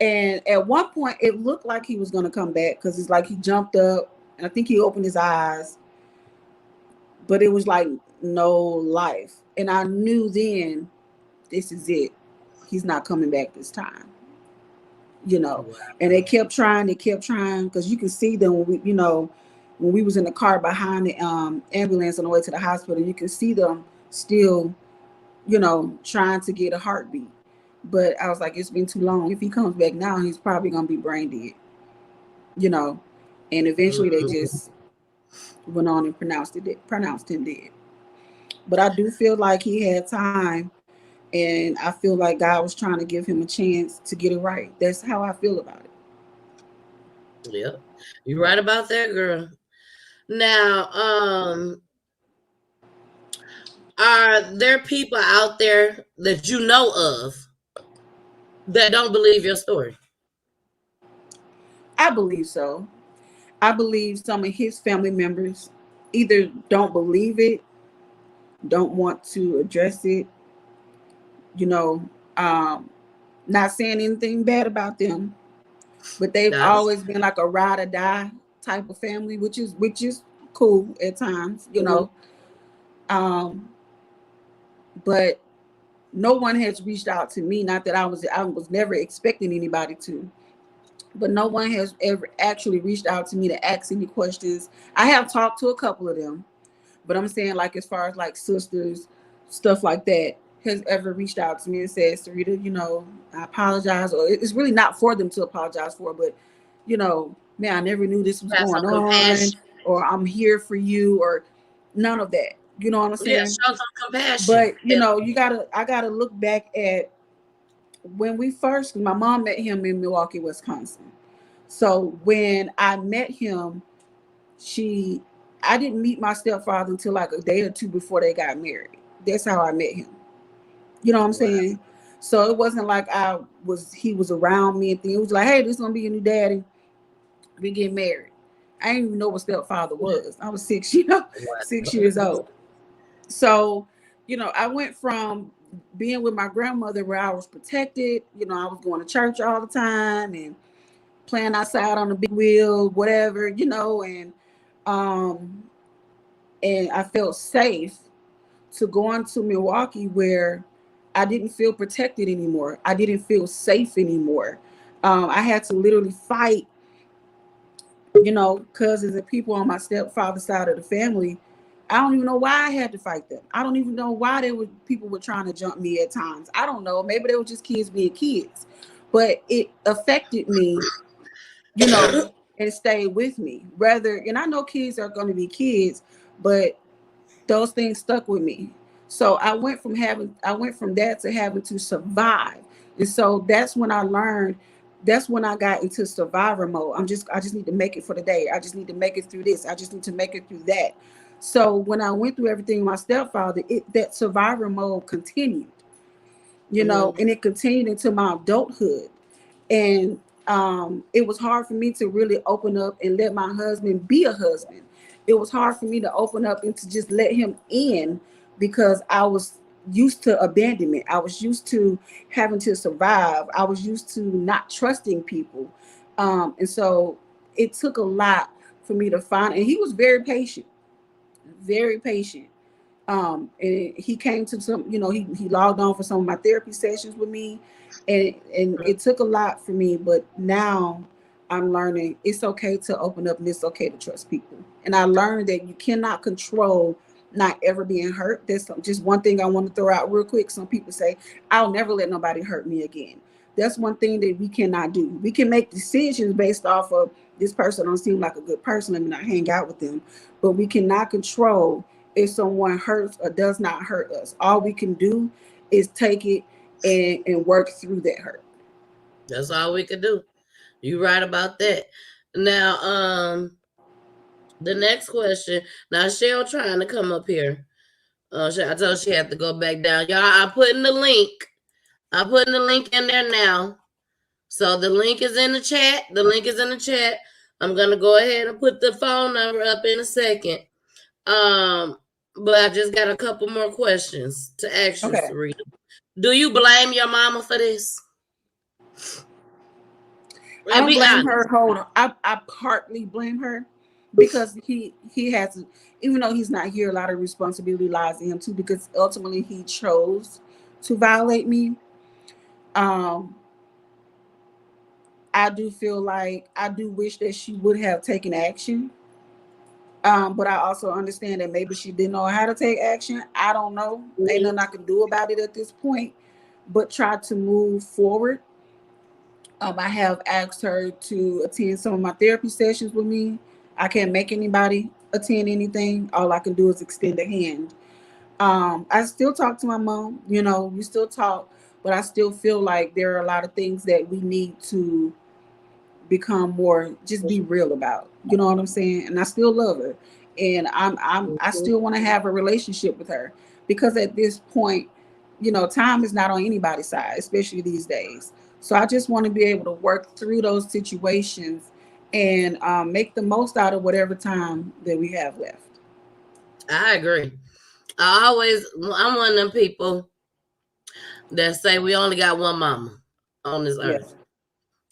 And at one point, it looked like he was going to come back because it's like he jumped up and I think he opened his eyes. But it was like no life. And I knew then, this is it. He's not coming back this time. And they kept trying because you can see them when we was in the car behind the ambulance on the way to the hospital, you can see them still trying to get a heartbeat. But I was like, it's been too long. If he comes back now, he's probably gonna be brain dead. And eventually they just went on and pronounced him dead. But I do feel like he had time, and I feel like God was trying to give him a chance to get it right. That's how I feel about it. Yep, you're right about that, girl. Now, are there people out there that you know of that don't believe your story? I believe so. I believe some of his family members either don't believe it, don't want to address it, you know, not saying anything bad about them, but they've That's always been like a ride or die type of family, which is cool at times, you know. Um, but no one has reached out to me. Not that I was never expecting anybody to, but no one has ever actually reached out to me to ask any questions. I have talked to a couple of them, but I'm saying like as far as like sisters, stuff like that, has ever reached out to me and said, Sarita, you know, I apologize, or it's really not for them to apologize for, but you know, man, I never knew this was have going some on, compassion. or I'm here for you, or none of that. You know what I'm Yeah, saying? show some compassion. But you know, I gotta look back at when we first, my mom met him in Milwaukee, Wisconsin. So when I met him, I didn't meet my stepfather until like a day or two before they got married. That's how I met him. You know what I'm Wow. saying? So it wasn't like he was around me and things. It was like, hey, this is gonna be your new daddy. We get married. I didn't even know what stepfather was. I was 6 years old. So, you know, I went from being with my grandmother where I was protected, you know, I was going to church all the time and playing outside on the big wheel, whatever, you know, um and I felt safe, to going to Milwaukee where I didn't feel protected anymore. I didn't feel safe anymore. I had to literally fight, you know, cousins and people on my stepfather's side of the family. I don't even know why I had to fight them. I don't even know why people were trying to jump me at times. I don't know. Maybe they were just kids being kids, but it affected me, you know, and stayed with me. And I know kids are going to be kids, but those things stuck with me. So I went from that to having to survive. And so that's when I learned, that's when I got into survivor mode. I just need to make it for the day. I just need to make it through this. I just need to make it through that. So when I went through everything with my stepfather, that survivor mode continued, you know, and it continued into my adulthood. And it was hard for me to really open up and let my husband be a husband. It was hard for me to open up and to just let him in, because I was used to abandonment. I was used to having to survive. I was used to not trusting people. And so it took a lot for me to find, and he was very patient. And he came to some, you know, he logged on for some of my therapy sessions with me, and it took a lot for me, but now I'm learning it's okay to open up and it's okay to trust people. And I learned that you cannot control not ever being hurt. That's just one thing I want to throw out real quick. Some people say, I'll never let nobody hurt me again. That's one thing that we cannot do. We can make decisions based off of, this person don't seem like a good person, let me not hang out with them. But we cannot control if someone hurts or does not hurt us. All we can do is take it and work through that hurt. That's all we could do. You right about that. Now, the next question. Now, Cheryl trying to come up here. I told her she had to go back down. Y'all, I'm putting the link. I'm putting the link in there now. So the link is in the chat. The link is in the chat. I'm gonna go ahead and put the phone number up in a second. But I just got a couple more questions to ask you, Okay. Sarita. Do you blame your mama for this? I don't Be blame honest. her. Hold on. I partly blame her, because he has, even though he's not here, a lot of responsibility lies in him too, because ultimately he chose to violate me. I do feel like, I do wish that she would have taken action. But I also understand that maybe she didn't know how to take action. I don't know. Ain't nothing I can do about it at this point, but try to move forward. I have asked her to attend some of my therapy sessions with me. I can't make anybody attend anything. All I can do is extend a hand. I still talk to my mom, you know, we still talk, but I still feel like there are a lot of things that we need to become more, just be real about. You know what I'm saying? And I still love her. And I still want to have a relationship with her, because at this point, you know, time is not on anybody's side, especially these days. So I just want to be able to work through those situations and make the most out of whatever time that we have left. I agree. I'm one of them people that say we only got one mama on this Yes. earth.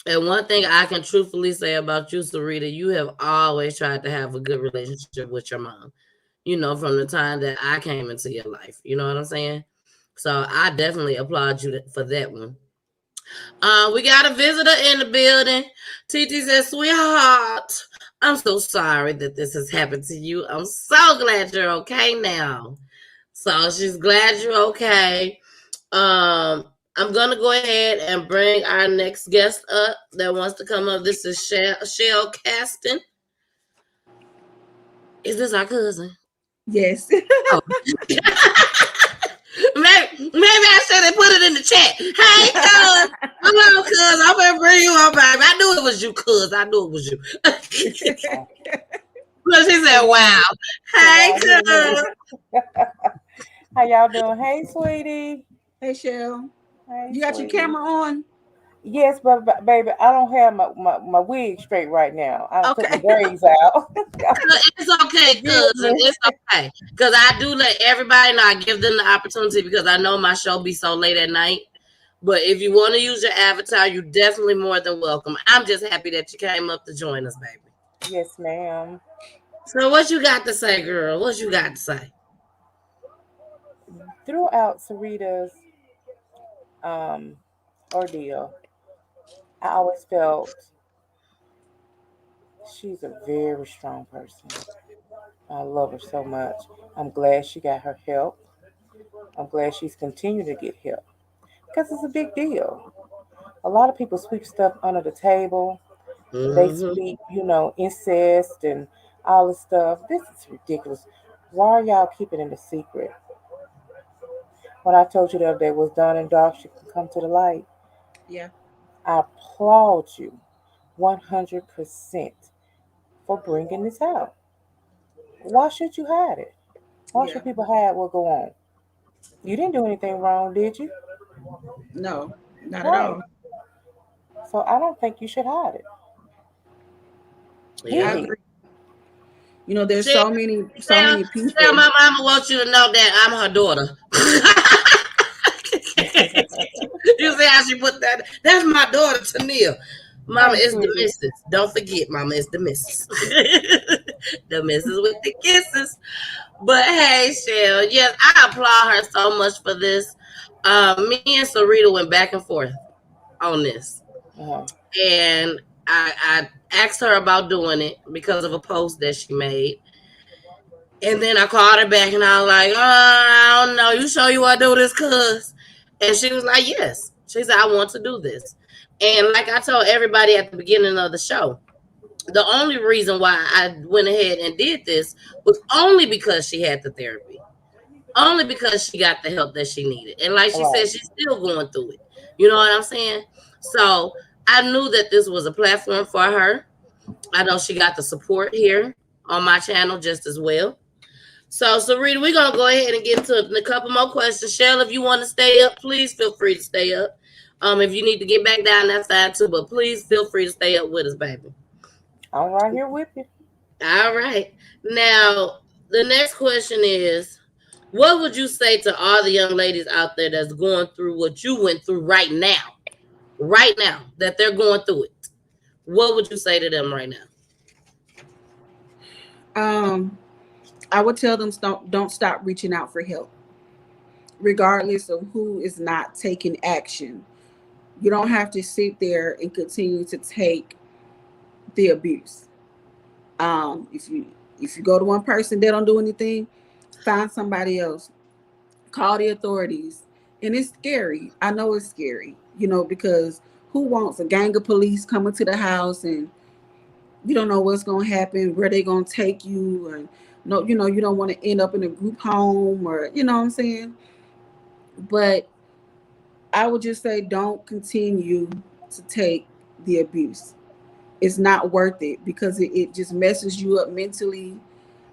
And one thing I can truthfully say about you, Sarita, you have always tried to have a good relationship with your mom. You know, from the time that I came into your life. You know what I'm saying? So I definitely applaud you for that one. We got a visitor in the building. TT says, "Sweetheart, I'm so sorry that this has happened to you. I'm so glad you're okay now." So she's glad you're okay. I'm gonna go ahead and bring our next guest up that wants to come up. This is Shell Caston. Is this our cousin? Yes. Oh. maybe I should have put it in the chat. Hey, cuz. Hello, cuz. I'm gonna bring you up, baby. I knew it was you, cuz. I knew it was you. Look, she said, "Wow." Hey, cuz. How y'all doing? Hey, sweetie. Hey, Shell. Hey, You got sweetie. your camera on? Yes, but baby, I don't have my wig straight right now. I took Okay. the braids out. It's okay, cuz. It's okay. Because I do let everybody know. I give them the opportunity because I know my show be so late at night. But if you want to use your avatar, you're definitely more than welcome. I'm just happy that you came up to join us, baby. Yes, ma'am. So what you got to say, girl? What you got to say? Throughout Sarita's ordeal, I always felt she's a very strong person. I love her so much. I'm glad she got her help. I'm glad she's continued to get help because it's a big deal. A lot of people sweep stuff under the table. They Mm-hmm. sweep, incest and all this stuff. This is ridiculous. Why are y'all keeping it a secret? When I told you the other day was done and dark, she can come to the light. Yeah. I applaud you 100% for bringing this out. Why should you hide it? Why Yeah. should people hide what go on? You didn't do anything wrong, did you? No, not at Right. all. So I don't think you should hide it. He I Yeah. did. agree. You know, there's Shell, so many people. my mama wants you to know that I'm her daughter. You see how she put that? That's my daughter, Tania. Mama Thanks, is the sweetie. missus. Don't forget, Mama is the missus. The missus with the kisses. But hey, Shell, yes, I applaud her so much for this. Me and Sarita went back and forth on this. Uh-huh. And I asked her about doing it because of a post that she made. And then I called her back and I was like, I don't know. You sure you want to do this, cuz? And she was like, yes. She said, I want to do this. And like I told everybody at the beginning of the show, the only reason why I went ahead and did this was only because she had the therapy. Only because she got the help that she needed. And like she Right. said, she's still going through it. You know what I'm saying? So I knew that this was a platform for her. I know she got the support here on my channel just as well. So, Sarita, we're gonna go ahead and get into a couple more questions. Shell, if you want to stay up, please feel free to stay up. If you need to get back down, that's fine too. But please feel free to stay up with us, baby. I'm right here with you. All right. Now, the next question is, what would you say to all the young ladies out there that's going through what you went through right now? Right now, that they're going through it. What would you say to them right now? I would tell them don't stop reaching out for help, regardless of who is not taking action. You don't have to sit there and continue to take the abuse. If you go to one person, they don't do anything, find somebody else. Call the authorities. And it's scary. I know it's scary, because who wants a gang of police coming to the house and you don't know what's going to happen, where they're going to take you, or no, you don't want to end up in a group home, or you know what I'm saying. But I would just say don't continue to take the abuse. It's not worth it because it just messes you up mentally.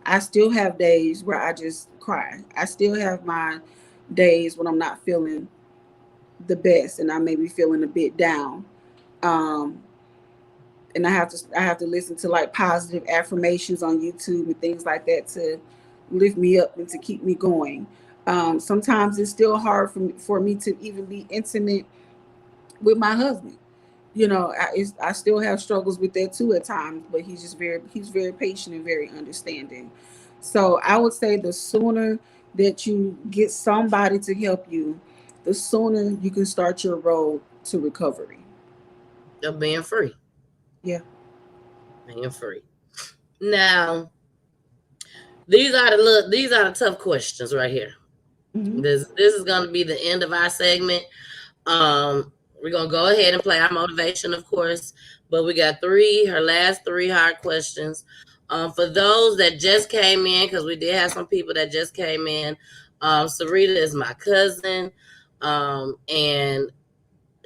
I still have days where I just cry. I still have my days when I'm not feeling the best and I may be feeling a bit down. Um, and I have to listen to like positive affirmations on YouTube and things like that to lift me up and to keep me going. Sometimes it's still hard for me to even be intimate with my husband. I still have struggles with that too at times, but he's very patient and very understanding. So I would say the sooner that you get somebody to help you, the sooner you can start your road to recovery. Of being free. Yeah. Being free. Now, these are the tough questions right here. Mm-hmm. This is gonna be the end of our segment. We're gonna go ahead and play our motivation, of course, but we got her last three hard questions. For those that just came in, because we did have some people that just came in. Sarita is my cousin, and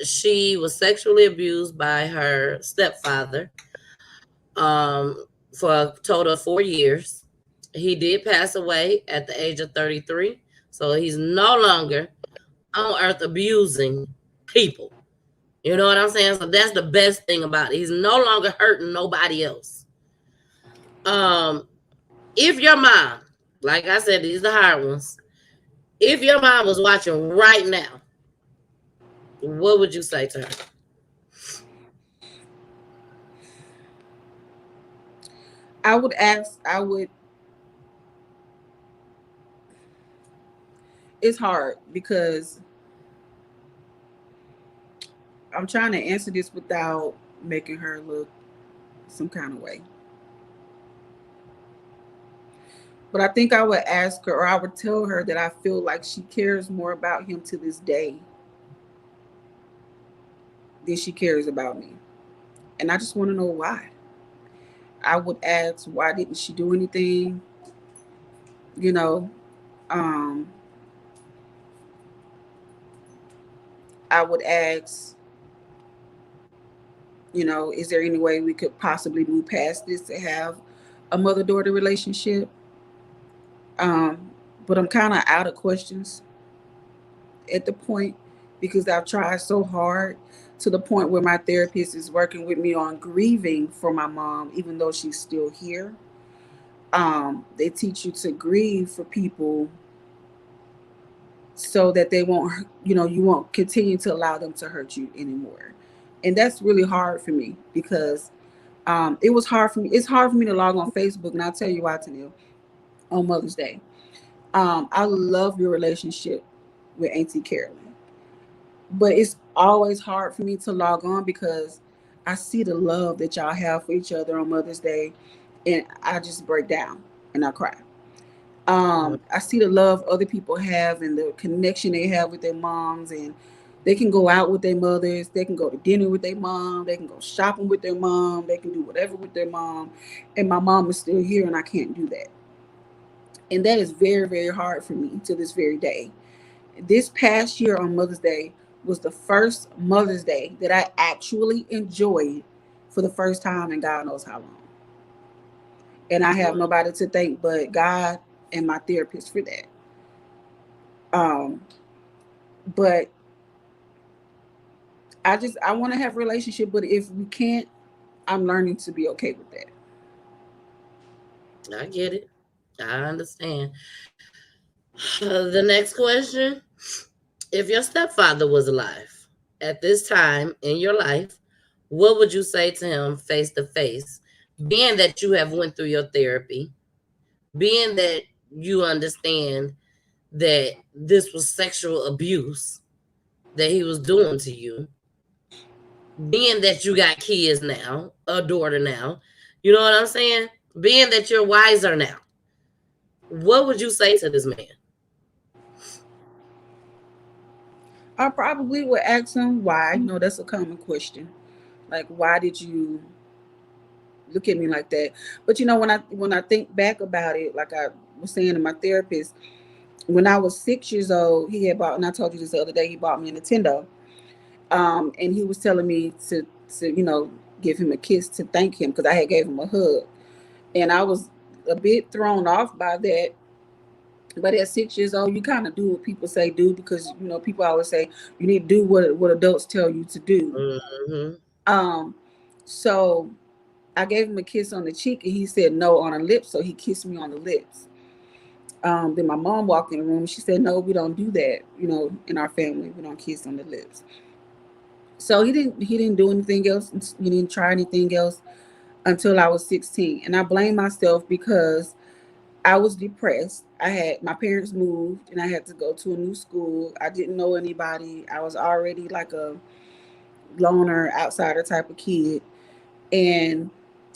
she was sexually abused by her stepfather for a total of 4 years. He did pass away at the age of 33, so he's no longer on earth abusing people. You know what I'm saying? So that's the best thing about it. He's no longer hurting nobody else. If your mom, like I said, these are the hard ones. If your mom was watching right now, what would you say to her? It's hard because I'm trying to answer this without making her look some kind of way. But I think I would ask her, or I would tell her that I feel like she cares more about him to this day than she cares about me. And I just want to know why. I would ask, why didn't she do anything? You know, I would ask, is there any way we could possibly move past this to have a mother-daughter relationship? But I'm kind of out of questions at the point because I've tried so hard to the point where my therapist is working with me on grieving for my mom, even though she's still here. They teach you to grieve for people so that they won't, you won't continue to allow them to hurt you anymore. And that's really hard for me because it was hard for me. It's hard for me to log on Facebook, and I'll tell you why, Tanil, on Mother's Day. I love your relationship with Auntie Carolyn, but it's always hard for me to log on because I see the love that y'all have for each other on Mother's Day, and I just break down and I cry. I see the love other people have and the connection they have with their moms, and they can go out with their mothers, they can go to dinner with their mom, they can go shopping with their mom, they can do whatever with their mom, and my mom is still here and I can't do that. And that is very, very hard for me to this very day. This past year on Mother's Day was the first Mother's Day that I actually enjoyed for the first time in God knows how long. And I have nobody to thank but God and my therapist for that. But I want to have a relationship, but if we can't, I'm learning to be okay with that. I get it. I understand. The next question. If your stepfather was alive at this time in your life, what would you say to him face to face? Being that you have went through your therapy, being that you understand that this was sexual abuse that he was doing to you, being that you got kids now, a daughter now, you know what I'm saying? Being that you're wiser now, what would you say to this man? I probably would ask him why. That's a common question. Like, why did you look at me like that? But when I think back about it, like I was saying to my therapist, when I was 6 years old, he had bought, and I told you this the other day, he bought me a Nintendo. And he was telling me to give him a kiss to thank him because I had gave him a hug. And I was a bit thrown off by that. But at 6 years old, you kind of do what people say do because, people always say you need to do what adults tell you to do. Mm-hmm. So I gave him a kiss on the cheek and he said no on the lips, so he kissed me on the lips. Then my mom walked in the room. She said, "No, we don't do that. You know, in our family, we don't kiss on the lips." So he didn't do anything else. He didn't try anything else until I was 16, and I blame myself because I was depressed. I had my parents moved, and I had to go to a new school. I didn't know anybody. I was already like a loner, outsider type of kid, and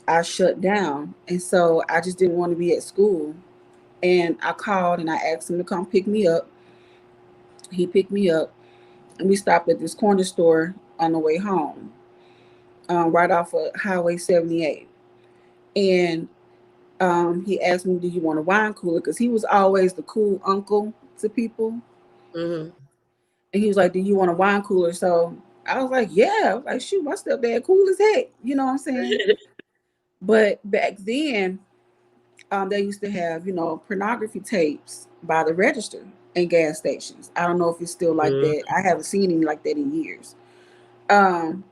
I shut down. And so I just didn't want to be at school. And I called and I asked him to come pick me up. He picked me up, and we stopped at this corner store on the way home, right off of Highway 78. And he asked me, "Do you want a wine cooler?" Because he was always the cool uncle to people. Mm-hmm. And he was like, "Do you want a wine cooler?" So I was like, "Yeah." I was like, "Shoot, my stepdad cool as heck." You know what I'm saying? But back then, they used to have, pornography tapes by the register in gas stations. I don't know if it's still like Mm-hmm. that. I haven't seen any like that in years. Um,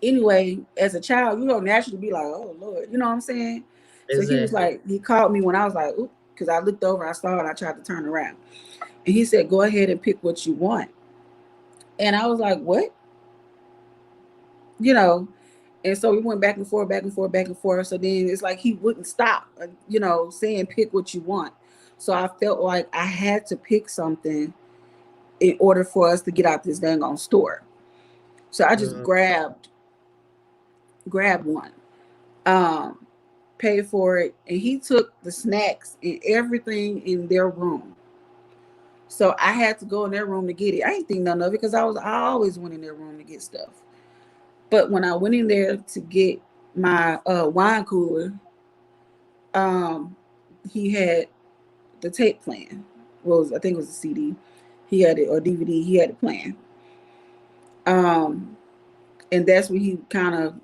anyway, as a child, you don't naturally be like, "Oh Lord," you know what I'm saying? So he was Exactly. like, he called me when I was like, "Oop," because I looked over, I saw it, I tried to turn around. And he said, "Go ahead and pick what you want." And I was like, "What?" You know, and so we went back and forth, back and forth, back and forth. So then it's like he wouldn't stop, saying pick what you want. So I felt like I had to pick something in order for us to get out this dang on store. So I just Mm-hmm. grabbed one, um, paid for it, and he took the snacks and everything in their room. So I had to go in their room to get it. I didn't think none of it because I always went in their room to get stuff. But when I went in there to get my wine cooler, um, he had the tape playing. I think it was a CD. He had it, or DVD. He had it playing. Um, and that's when he kind of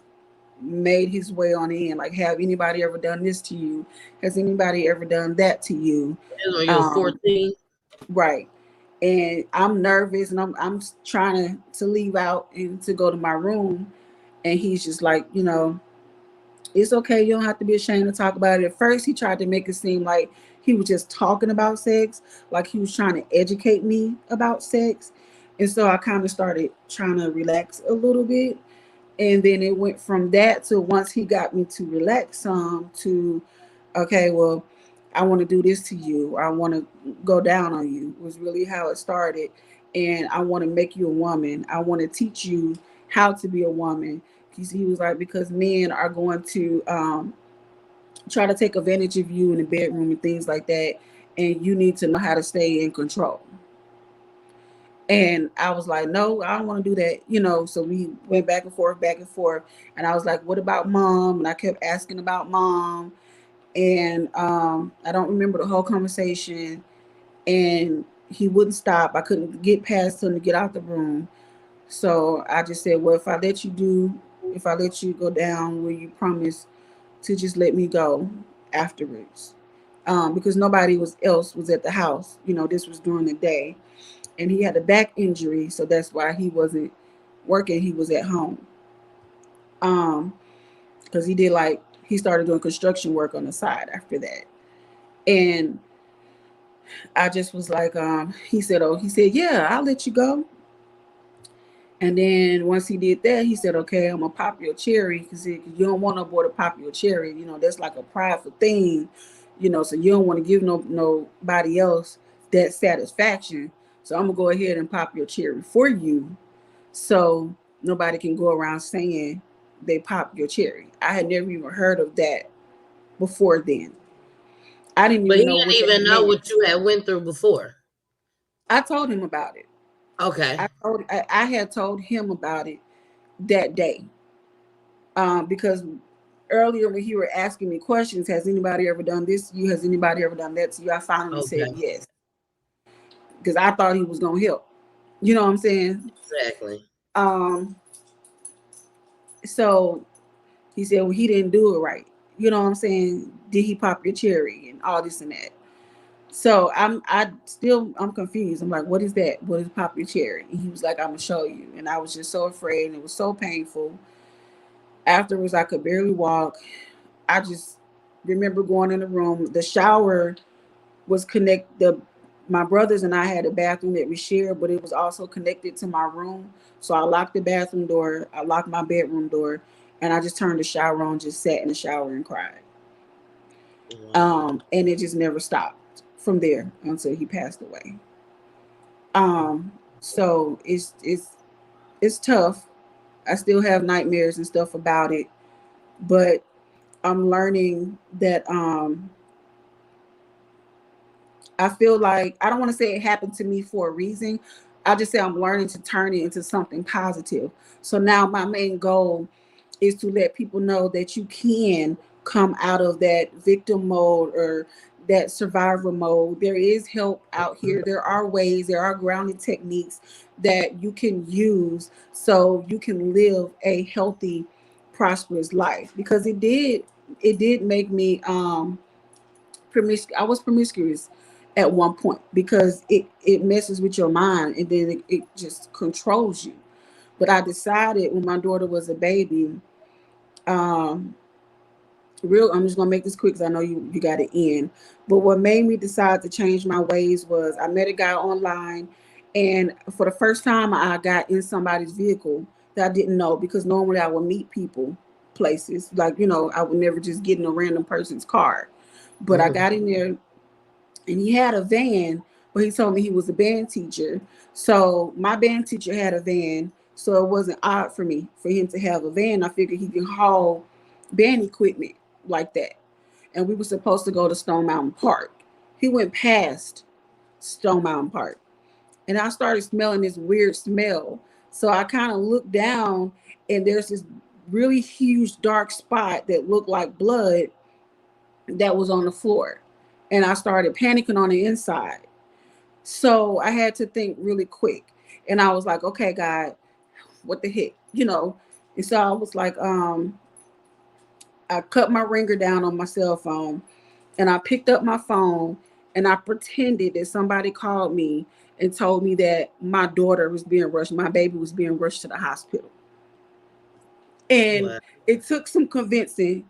made his way on in. Like, have anybody ever done this to you? Has anybody ever done that to you? This when you were Um, 14. right. And I'm nervous, and I'm trying to leave out and to go to my room, and he's just like, it's okay. You don't have to be ashamed to talk about it. At first, he tried to make it seem like he was just talking about sex, like he was trying to educate me about sex. And so I kind of started trying to relax a little bit. And then it went from that to, once he got me to relax some, to, okay, well, I want to do this to you. I want to go down on you, was really how it started. And I want to make you a woman. I want to teach you how to be a woman. He was like, because men are going to try to take advantage of you in the bedroom and things like that. And you need to know how to stay in control. And I was like, "No, I don't want to do that." So we went back and forth, back and forth. And I was like, "What about mom?" And I kept asking about mom. And I don't remember the whole conversation. And he wouldn't stop. I couldn't get past him to get out the room. So I just said, "Well, if I let you go down, will you promise to just let me go afterwards?" Because nobody else was at the house. This was during the day. And he had a back injury, so that's why he wasn't working. He was at home. Because he started doing construction work on the side after that. And I just was like, he said, "Yeah, I'll let you go." And then once he did that, he said, "Okay, I'm gonna pop your cherry," because you don't want no boy to pop your cherry. That's like a prideful thing. So you don't want to give nobody else that satisfaction. So I'm gonna go ahead and pop your cherry for you, so nobody can go around saying they popped your cherry. I had never even heard of that before then. I didn't But even he know what didn't that even know meant. what you had went through before. I told him about it. Okay. I had told him about it that day. Because earlier when he were asking me questions, has anybody ever done this to you? Has anybody ever done that to you? I finally said Okay. yes, because I thought he was gonna help. You know what I'm saying? Exactly. Um, so he said, "Well, he didn't do it right." You know what I'm saying? Did he pop your cherry and all this and that? So I'm confused. I'm like, "What is that? What is pop your cherry?" And he was like, "I'm gonna show you." And I was just so afraid, and it was so painful. Afterwards, I could barely walk. I just remember going in the room. The shower was my brothers and I had a bathroom that we shared, but it was also connected to my room. So I locked the bathroom door, I locked my bedroom door, and I just turned the shower on, just sat in the shower and cried. And it just never stopped from there until he passed away. So it's tough. I still have nightmares and stuff about it, but I'm learning that I feel like I don't want to say it happened to me for a reason. I just say I'm learning to turn it into something positive. So now my main goal is to let people know that you can come out of that victim mode or that survivor mode. There is help out here. There are ways, there are grounding techniques that you can use so you can live a healthy, prosperous life. Because it did make me I was promiscuous at one point because it messes with your mind and then it just controls you. But I decided when my daughter was a baby, I'm just gonna make this quick because I know you got to end. But what made me decide to change my ways was I met a guy online, and for the first time I got in somebody's vehicle that I didn't know, because normally I would meet people places, like, I would never just get in a random person's car. But I got in there and he had a van, but he told me he was a band teacher. So my band teacher had a van, so it wasn't odd for me for him to have a van. I figured he can haul band equipment like that. And we were supposed to go to Stone Mountain Park. He went past Stone Mountain Park, and I started smelling this weird smell. So I kind of looked down, and there's this really huge dark spot that looked like blood that was on the floor. And I started panicking on the inside. So I had to think really quick. And I was like, okay, God, what the heck? And so I was like, I cut my ringer down on my cell phone, and I picked up my phone and I pretended that somebody called me and told me that my daughter was being rushed, my baby was being rushed to the hospital. And it took some convincing,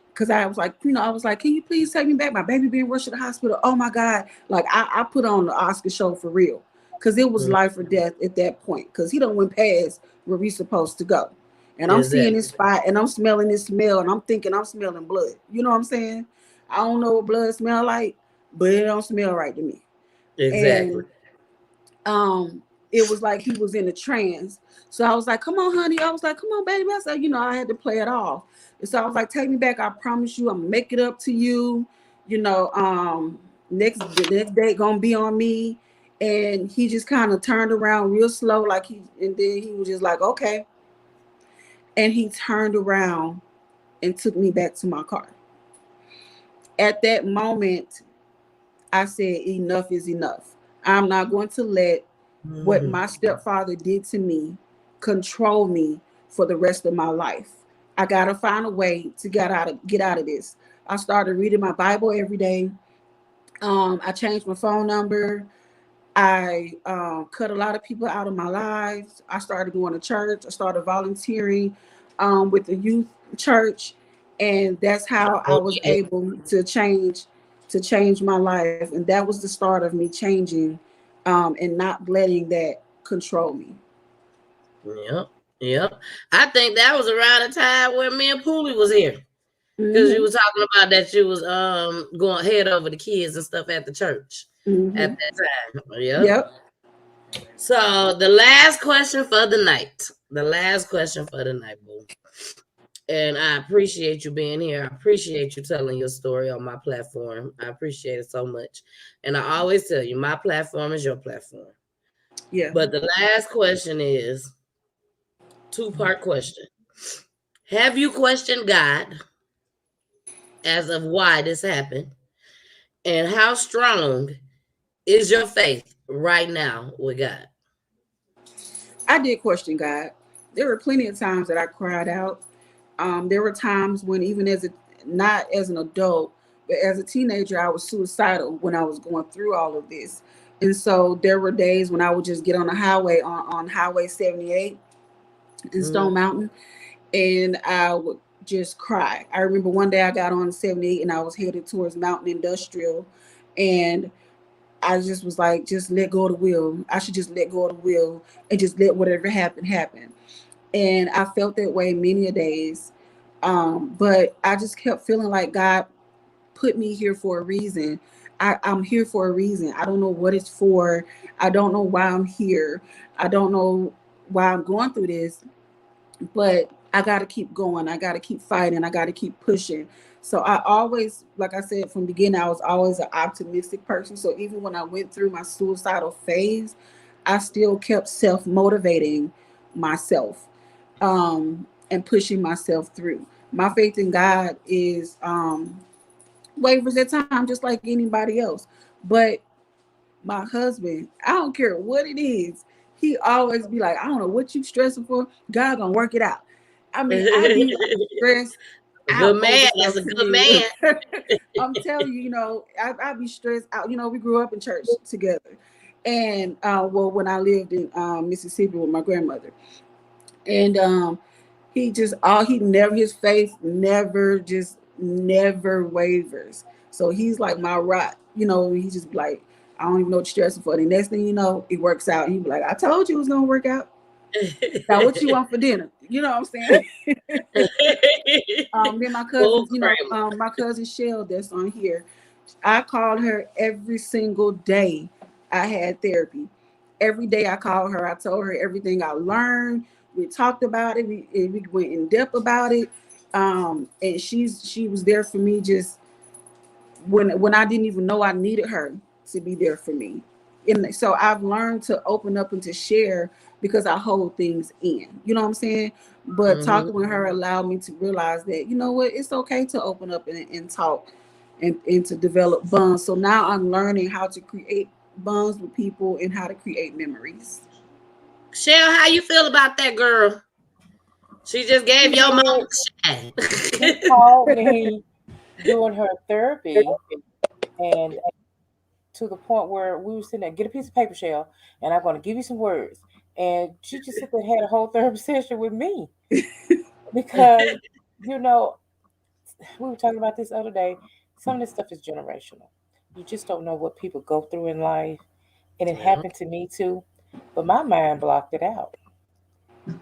because I was like, can you please take me back? My baby being rushed to the hospital. Oh my God. Like I put on the Oscar show for real, because it was life or death at that point, because he done went past where we supposed to go. And I'm seeing this spot and I'm smelling this smell and I'm thinking I'm smelling blood. You know what I'm saying? I don't know what blood smell like, but it don't smell right to me. Exactly. And it was like he was in a trance. So I was like, come on, honey. I was like, come on, baby. I said, I had to play it off. And so I was like, take me back. I promise you, I'm gonna make it up to you. The next day gonna be on me. And he just kind of turned around real slow, and then he was just like, okay. And he turned around and took me back to my car. At that moment, I said, enough is enough. I'm not going to let what my stepfather did to me control me for the rest of my life. I got to find a way to get out of this. I started reading my Bible every day. I changed my phone number. I cut a lot of people out of my lives. I started going to church. I started volunteering with the youth church, and that's how I was able to change my life. And that was the start of me changing and not letting that control me. Yep. I think that was around the time when me and Pooley was here, because you was talking about that you was going head over the kids and stuff at the church at that time. Yep. So the last question for the night. Boo. And I appreciate you being here. I appreciate you telling your story on my platform. I appreciate it so much. And I always tell you, my platform is your platform. Yeah. But the last question is two-part question. Have you questioned God as of why this happened? And how strong is your faith right now with God? I did question God. There were plenty of times that I cried out. There were times when, even not as an adult, but as a teenager, I was suicidal when I was going through all of this. And so there were days when I would just get on the highway on Highway 78 in Stone Mountain, and I would just cry. I remember one day I got on 78 and I was headed towards Mountain Industrial, and I just was like, just let go of the wheel. I should just let go of the wheel and just let whatever happen. And I felt that way many a days. But I just kept feeling like God put me here for a reason. I'm here for a reason. I don't know what it's for. I don't know why I'm here. I don't know why I'm going through this, but I got to keep going. I got to keep fighting. I got to keep pushing. So I always, like I said from the beginning, I was always an optimistic person. So even when I went through my suicidal phase, I still kept self-motivating myself, and pushing myself through. My faith in God is wavers at times, just like anybody else. But my husband, I don't care what it is, he always be like, I don't know what you stressing for. God gonna work it out. I mean, I be like stressed out Good over man. That's stuff a for good real. man. I'm telling you, I be stressed out. We grew up in church together. And well, when I lived in Mississippi with my grandmother. And he just he never, his faith never wavers. So he's like my rock. He just be like, I don't even know what you're stressing for. The next thing you know, it works out. He be like, I told you it was gonna work out. Now what you want for dinner? You know what I'm saying? Then my Full cousins, Kramer. my cousin Shell that's on here. I called her every single day I had therapy. Every day I called her. I told her everything I learned. We talked about it. We went in depth about it. And she was there for me just when I didn't even know I needed her to be there for me. And so I've learned to open up and to share because I hold things in. You know what I'm saying? But talking with her allowed me to realize that, you know what, it's okay to open up and talk and to develop bonds. So now I'm learning how to create bonds with people and how to create memories. Shell, how you feel about that girl? She just gave She your mom did. a shine. She called me doing her therapy, and to the point where we were sitting there, get a piece of paper, Shell, and I'm going to give you some words. And she just sit there and had a whole therapy session with me because, you know, we were talking about this other day. Some of this stuff is generational. You just don't know what people go through in life. And it Yeah. happened to me too. But my mind blocked it out.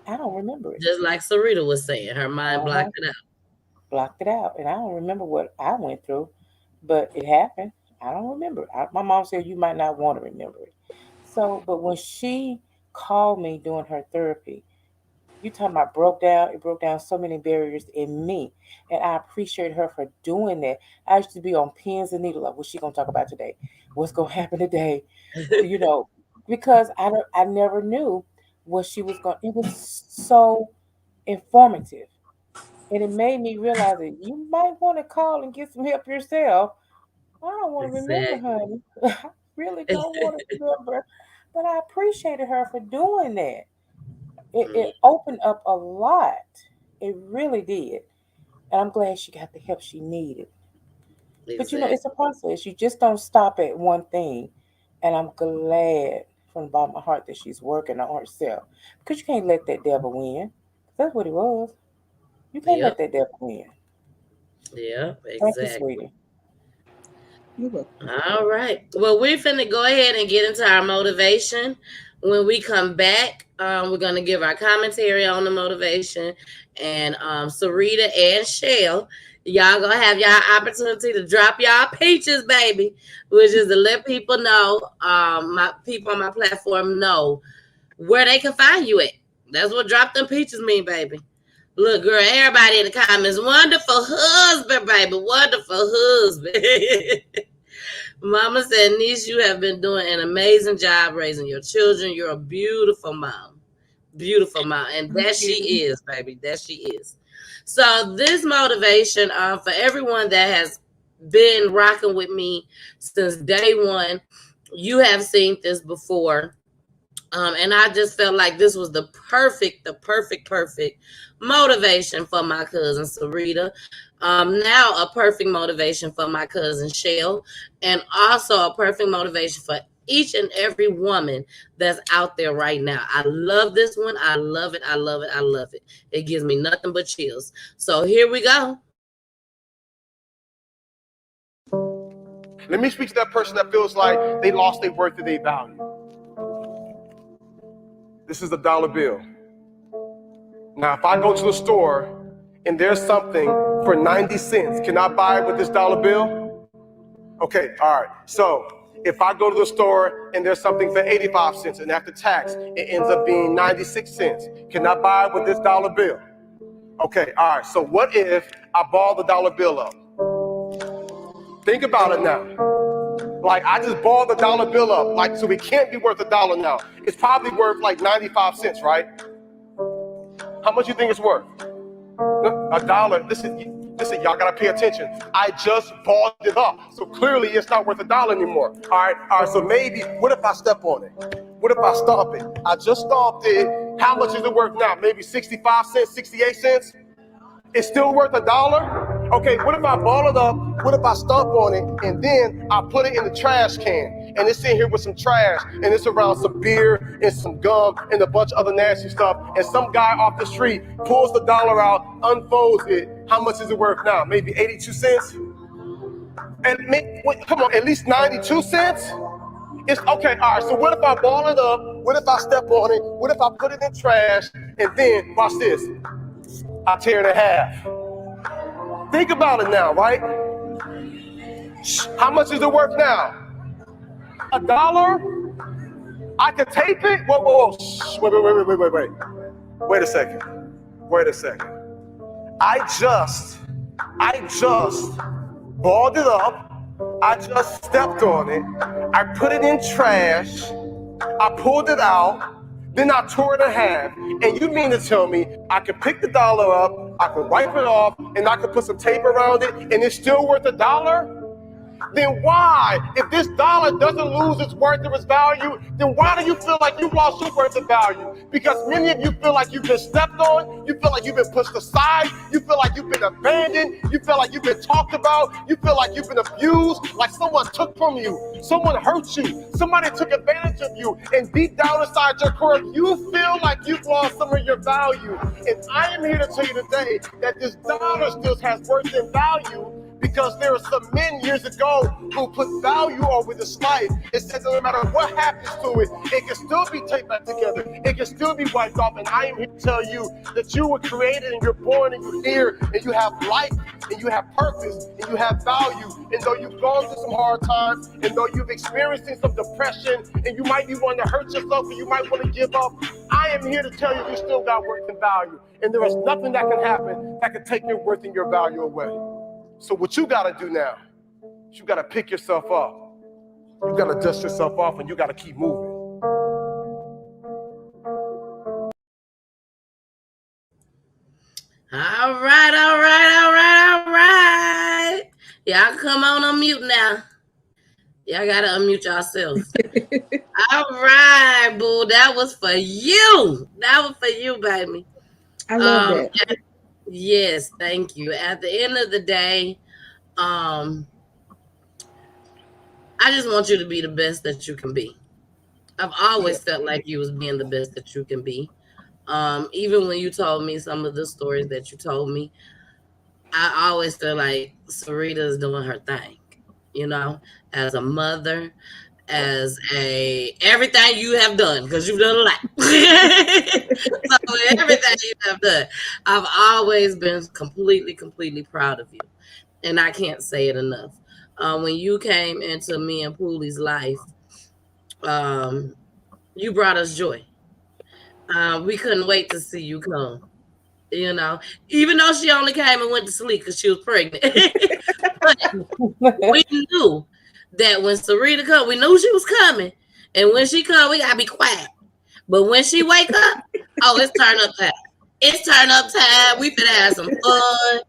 I don't remember it. Just like Sarita was saying, her mind Uh-huh. blocked it out. Blocked it out. And I don't remember what I went through, but it happened. I don't remember. My mom said you might not want to remember it. So, but when she called me doing her therapy, you talking about broke down, it broke down so many barriers in me. And I appreciate her for doing that. I used to be on pins and needles, like, what's she gonna talk about today? What's gonna happen today? You know, because I never knew what she was going. It was so informative. And it made me realize that you might want to call and get some help yourself. I don't want to remember, Exactly. honey. I really don't want to remember. But I appreciated her for doing that. It opened up a lot. It really did. And I'm glad she got the help she needed. But Exactly. it's a process. You just don't stop at one thing. And I'm glad from the bottom of my heart that she's working on herself. Because you can't let that devil win. That's what it was. You can't let Yep. that devil win. Yep. Thank you, Exactly. sweetie. You're welcome. All right. Well, we're finna go ahead and get into our motivation. When we come back, we're gonna give our commentary on the motivation, and Sarita and Shell, y'all gonna have y'all opportunity to drop y'all peaches, baby, which is to let people know, my people on my platform know where they can find you at. That's what drop them peaches mean, baby. Look, girl, everybody in the comments, wonderful husband, baby, wonderful husband. Mama said, niece, you have been doing an amazing job raising your children. You're a beautiful mom. Beautiful mom. And Thank that she you. is, baby. That she is. So this motivation, for everyone that has been rocking with me since day one, you have seen this before. And I just felt like this was the perfect motivation for my cousin Sarita. Now a perfect motivation for my cousin Shell, and also a perfect motivation for each and every woman that's out there right now. I love this one. I love it. I love it. I love it. It gives me nothing but chills. So here we go. Let me speak to that person that feels like they lost their worth and their value. This is the dollar bill. Now, if I go to the store and there's something for 90 cents, can I buy it with this dollar bill? Okay, all right. So if I go to the store and there's something for 85 cents and after tax, it ends up being 96 cents, can I buy it with this dollar bill? Okay, all right. So what if I ball the dollar bill up? Think about it now. Like, I just balled the dollar bill up, like, so it can't be worth $1 now. It's probably worth like 95 cents, right? How much you think it's worth? $1. Listen, y'all gotta pay attention. I just balled it up, so clearly it's not worth $1 anymore. All right, so maybe, what if I step on it? What if I stomp it? I just stomped it. How much is it worth now? Maybe 65 cents, 68 cents? It's still worth $1? Okay, what if I ball it up? What if I stomp on it and then I put it in the trash can and it's in here with some trash and it's around some beer and some gum and a bunch of other nasty stuff, and some guy off the street pulls the dollar out, unfolds it. How much is it worth now? Maybe 82 cents? And come on, at least 92 cents? It's okay, all right, so what if I ball it up? What if I step on it? What if I put it in trash and then, watch this, I tear it in half? Think about it now, right? How much is it worth now? $1? I could tape it? Whoa. Wait. Wait a second. I just balled it up. I just stepped on it. I put it in trash. I pulled it out. Then I tore it in half. And you mean to tell me I could pick the dollar up, I could wipe it off, and I could put some tape around it, and it's still worth $1? Then why, if this dollar doesn't lose its worth or its value, then why do you feel like you've lost your worth and value? Because many of you feel like you've been stepped on, you feel like you've been pushed aside, you feel like you've been abandoned, you feel like you've been talked about, you feel like you've been abused, like someone took from you, someone hurt you, somebody took advantage of you, and deep down inside your core, you feel like you've lost some of your value. And I am here to tell you today that this dollar still has worth and value, because there are some men years ago who put value over this life. It says that no matter what happens to it, it can still be taped back together. It can still be wiped off. And I am here to tell you that you were created and you're born and you're here and you have life and you have purpose and you have value. And though you've gone through some hard times and though you've experienced some depression and you might be wanting to hurt yourself and you might want to give up, I am here to tell you still got worth and value. And there is nothing that can happen that can take your worth and your value away. So what you got to do now is you got to pick yourself up. You got to dust yourself off and you got to keep moving. All right. Y'all come on unmute now. Y'all got to unmute yourselves. All right, boo. That was for you. That was for you, baby. I love that. Yes, thank you. At the end of the day, I just want you to be the best that you can be. I've always felt like you was being the best that you can be. Even when you told me some of the stories that you told me, I always feel like Sarita is doing her thing, you know, as a mother, as everything you have done, because you've done a lot. So everything you have done, I've always been completely proud of you. And I can't say it enough. When you came into me and Pooley's life, you brought us joy. We couldn't wait to see you come. You know, even though she only came and went to sleep because she was pregnant. But we knew that when Sarita come, we knew she was coming. And when she come, we gotta be quiet. But when she wake up, oh, it's turn up time. It's turn up time. We finna have some fun.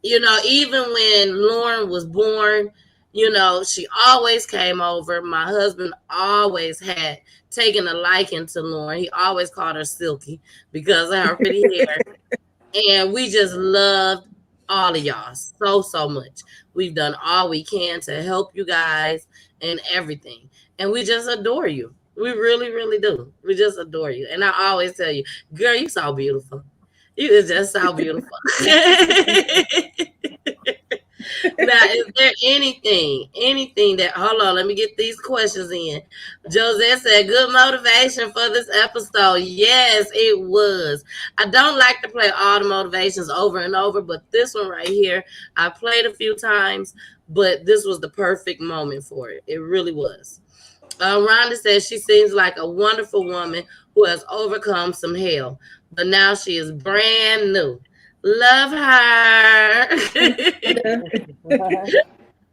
You know, even when Lauren was born, you know, she always came over. My husband always had taken a liking to Lauren. He always called her Silky because of her pretty hair. And we just loved all of y'all so much. We've done all we can to help you guys and everything. and we just adore you. We really, really do. We just adore you. And I always tell you, girl, you so beautiful. You is just so beautiful. Now, is there anything that, hold on, let me get these questions in. Josette said, good motivation for this episode. Yes, it was. I don't like to play all the motivations over and over, but this one right here, I played a few times, but this was the perfect moment for it. It really was. Rhonda says she seems like a wonderful woman who has overcome some hell, but now she is brand new. Love her.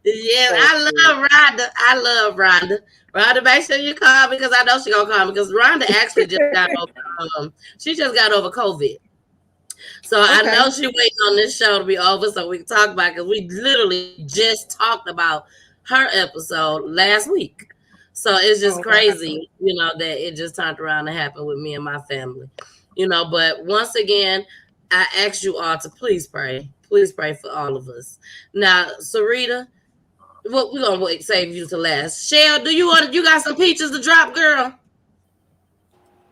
Yeah, I love Rhonda. I love Rhonda. Rhonda, make sure you call because I know she's gonna call me because Rhonda actually just got over. She just got over COVID. So I know she waiting on this show to be over so we can talk about it because we literally just talked about her episode last week. So it's just crazy, that it just turned around to happen with me and my family. But once again, I ask you all to please pray. Please pray for all of us. Now, Sarita, what we're gonna save you to last. Shell, you got some peaches to drop, girl?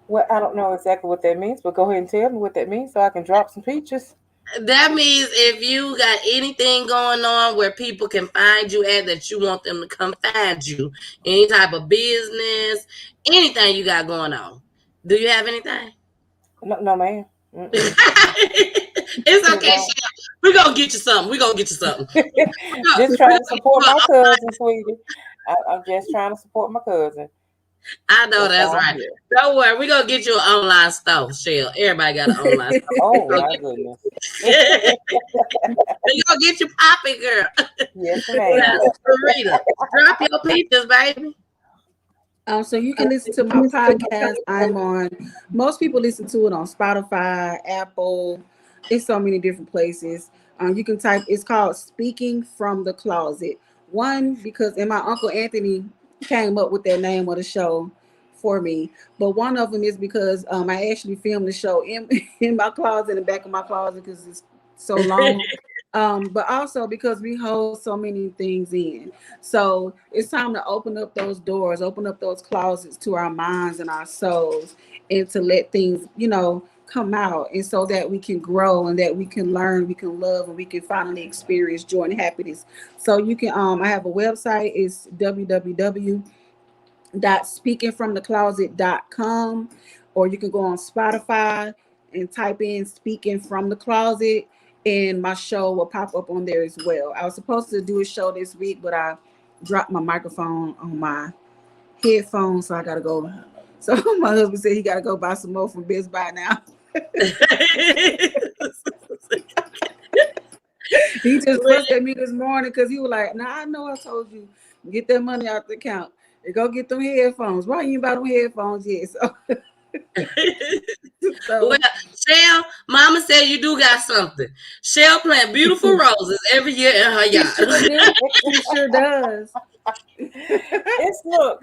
Well, I don't know exactly what that means, but go ahead and tell me what that means so I can drop some peaches. That means if you got anything going on where people can find you at that you want them to come find you, any type of business, anything you got going on. Do you have anything? No, ma'am. It's okay, Shell. We're gonna get you something. Just trying to support my cousin, sweetie. I'm just trying to support my cousin. I know that's right. Here. Don't worry, we're gonna get you an online store, Shell. Everybody got an online store. Oh my goodness. We're gonna get you popping, girl. Yes, ma'am. Rita, drop your peaches, baby. So you can listen to my podcast. I'm on, most people listen to it on Spotify, Apple. It's so many different places. You can type, it's called Speaking from the Closet. One, because my Uncle Anthony came up with that name of the show for me. But one of them is because I actually filmed the show in my closet, in the back of my closet, because it's so long. But also because we hold so many things in. So it's time to open up those doors, open up those closets to our minds and our souls, and to let things, come out, and so that we can grow and that we can learn, we can love, and we can finally experience joy and happiness. So you can, I have a website. It's www.speakingfromthecloset.com, or you can go on Spotify and type in Speaking from the Closet, and my show will pop up on there as well. I was supposed to do a show this week, but I dropped my microphone on my headphones, so I gotta go. So my husband said he gotta go buy some more from Best Buy now. He just fussed at me this morning because he was like, "Nah, I know I told you get that money out the account and go get them headphones. Why you ain't buy them headphones yet?" Well, Shell, Mama said you do got something. Shell plant beautiful roses every year in her yard. She sure does. That's what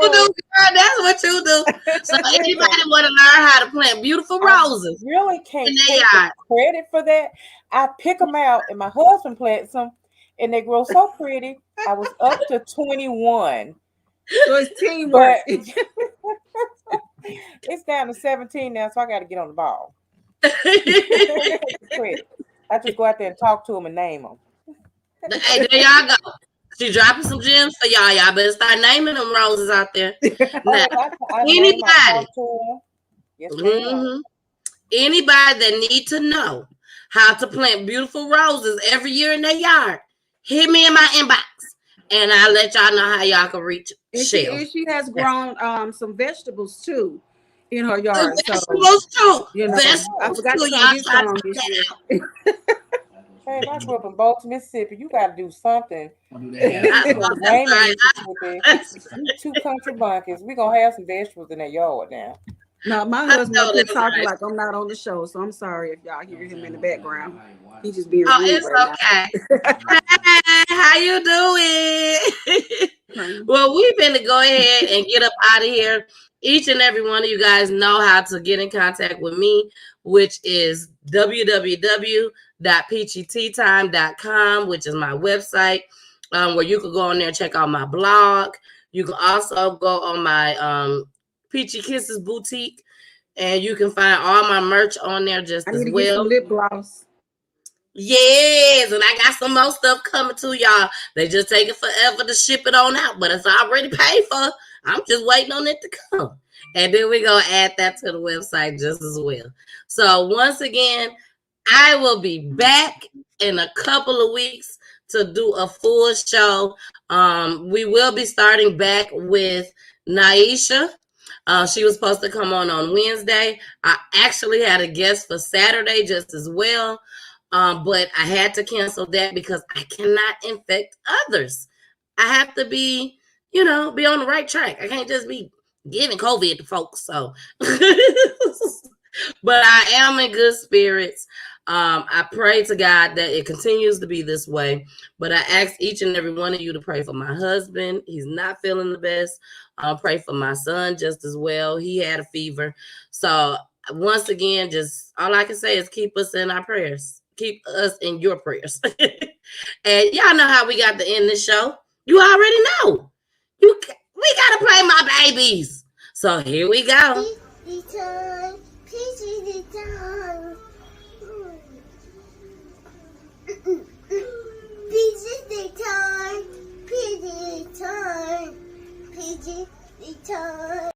you do, girl. That's what you do. So anybody want to learn how to plant beautiful roses, I really can't take credit for that. I pick them out, and my husband plants them, and they grow so pretty. I was up to 21. So it's teamwork. It's down to 17 now, so I got to get on the ball. I just go out there and talk to them and name them. Hey, there y'all go. She dropping some gems for y'all. Y'all better start naming them roses out there. Now, anybody that need to know how to plant beautiful roses every year in their yard, hit me in my inbox, and I'll let y'all know how y'all can reach Shell. And she has grown some vegetables too in her yard. Vegetables too. I forgot to get some this year. Hey, if I grew up in Baltimore, Mississippi, you got to do something. You two country bunkers. We're going to have some vegetables in that yard now. No, my husband is talking like I'm not on the show, so I'm sorry if y'all hear him in the background. He just being rude it's right okay. Hey, how you doing? Well, we've been to go ahead and get up out of here. Each and every one of you guys know how to get in contact with me, which is www.peachyteatime.com, which is my website, where you could go on there and check out my blog. You can also go on my Peachy Kisses boutique, and you can find all my merch on there just I as need to get well. some lip gloss. Yes, and I got some more stuff coming to y'all. They just taking forever to ship it on out, but it's already paid for. I'm just waiting on it to come. And then we're going to add that to the website just as well. So once again, I will be back in a couple of weeks to do a full show. We will be starting back with Naisha. She was supposed to come on Wednesday. I actually had a guest for Saturday just as well. But I had to cancel that because I cannot infect others. I have to be, be on the right track. I can't just be giving COVID to folks. So, but I am in good spirits. I pray to God that it continues to be this way. But I ask each and every one of you to pray for my husband. He's not feeling the best. Pray for my son just as well. He had a fever. So once again, just all I can say is keep us in our prayers. Keep us in your prayers. And y'all know how we got to end this show. You already know. We got to play my babies. So here we go. Return, Peachy return. Peachy return, Peachy return, Peachy return.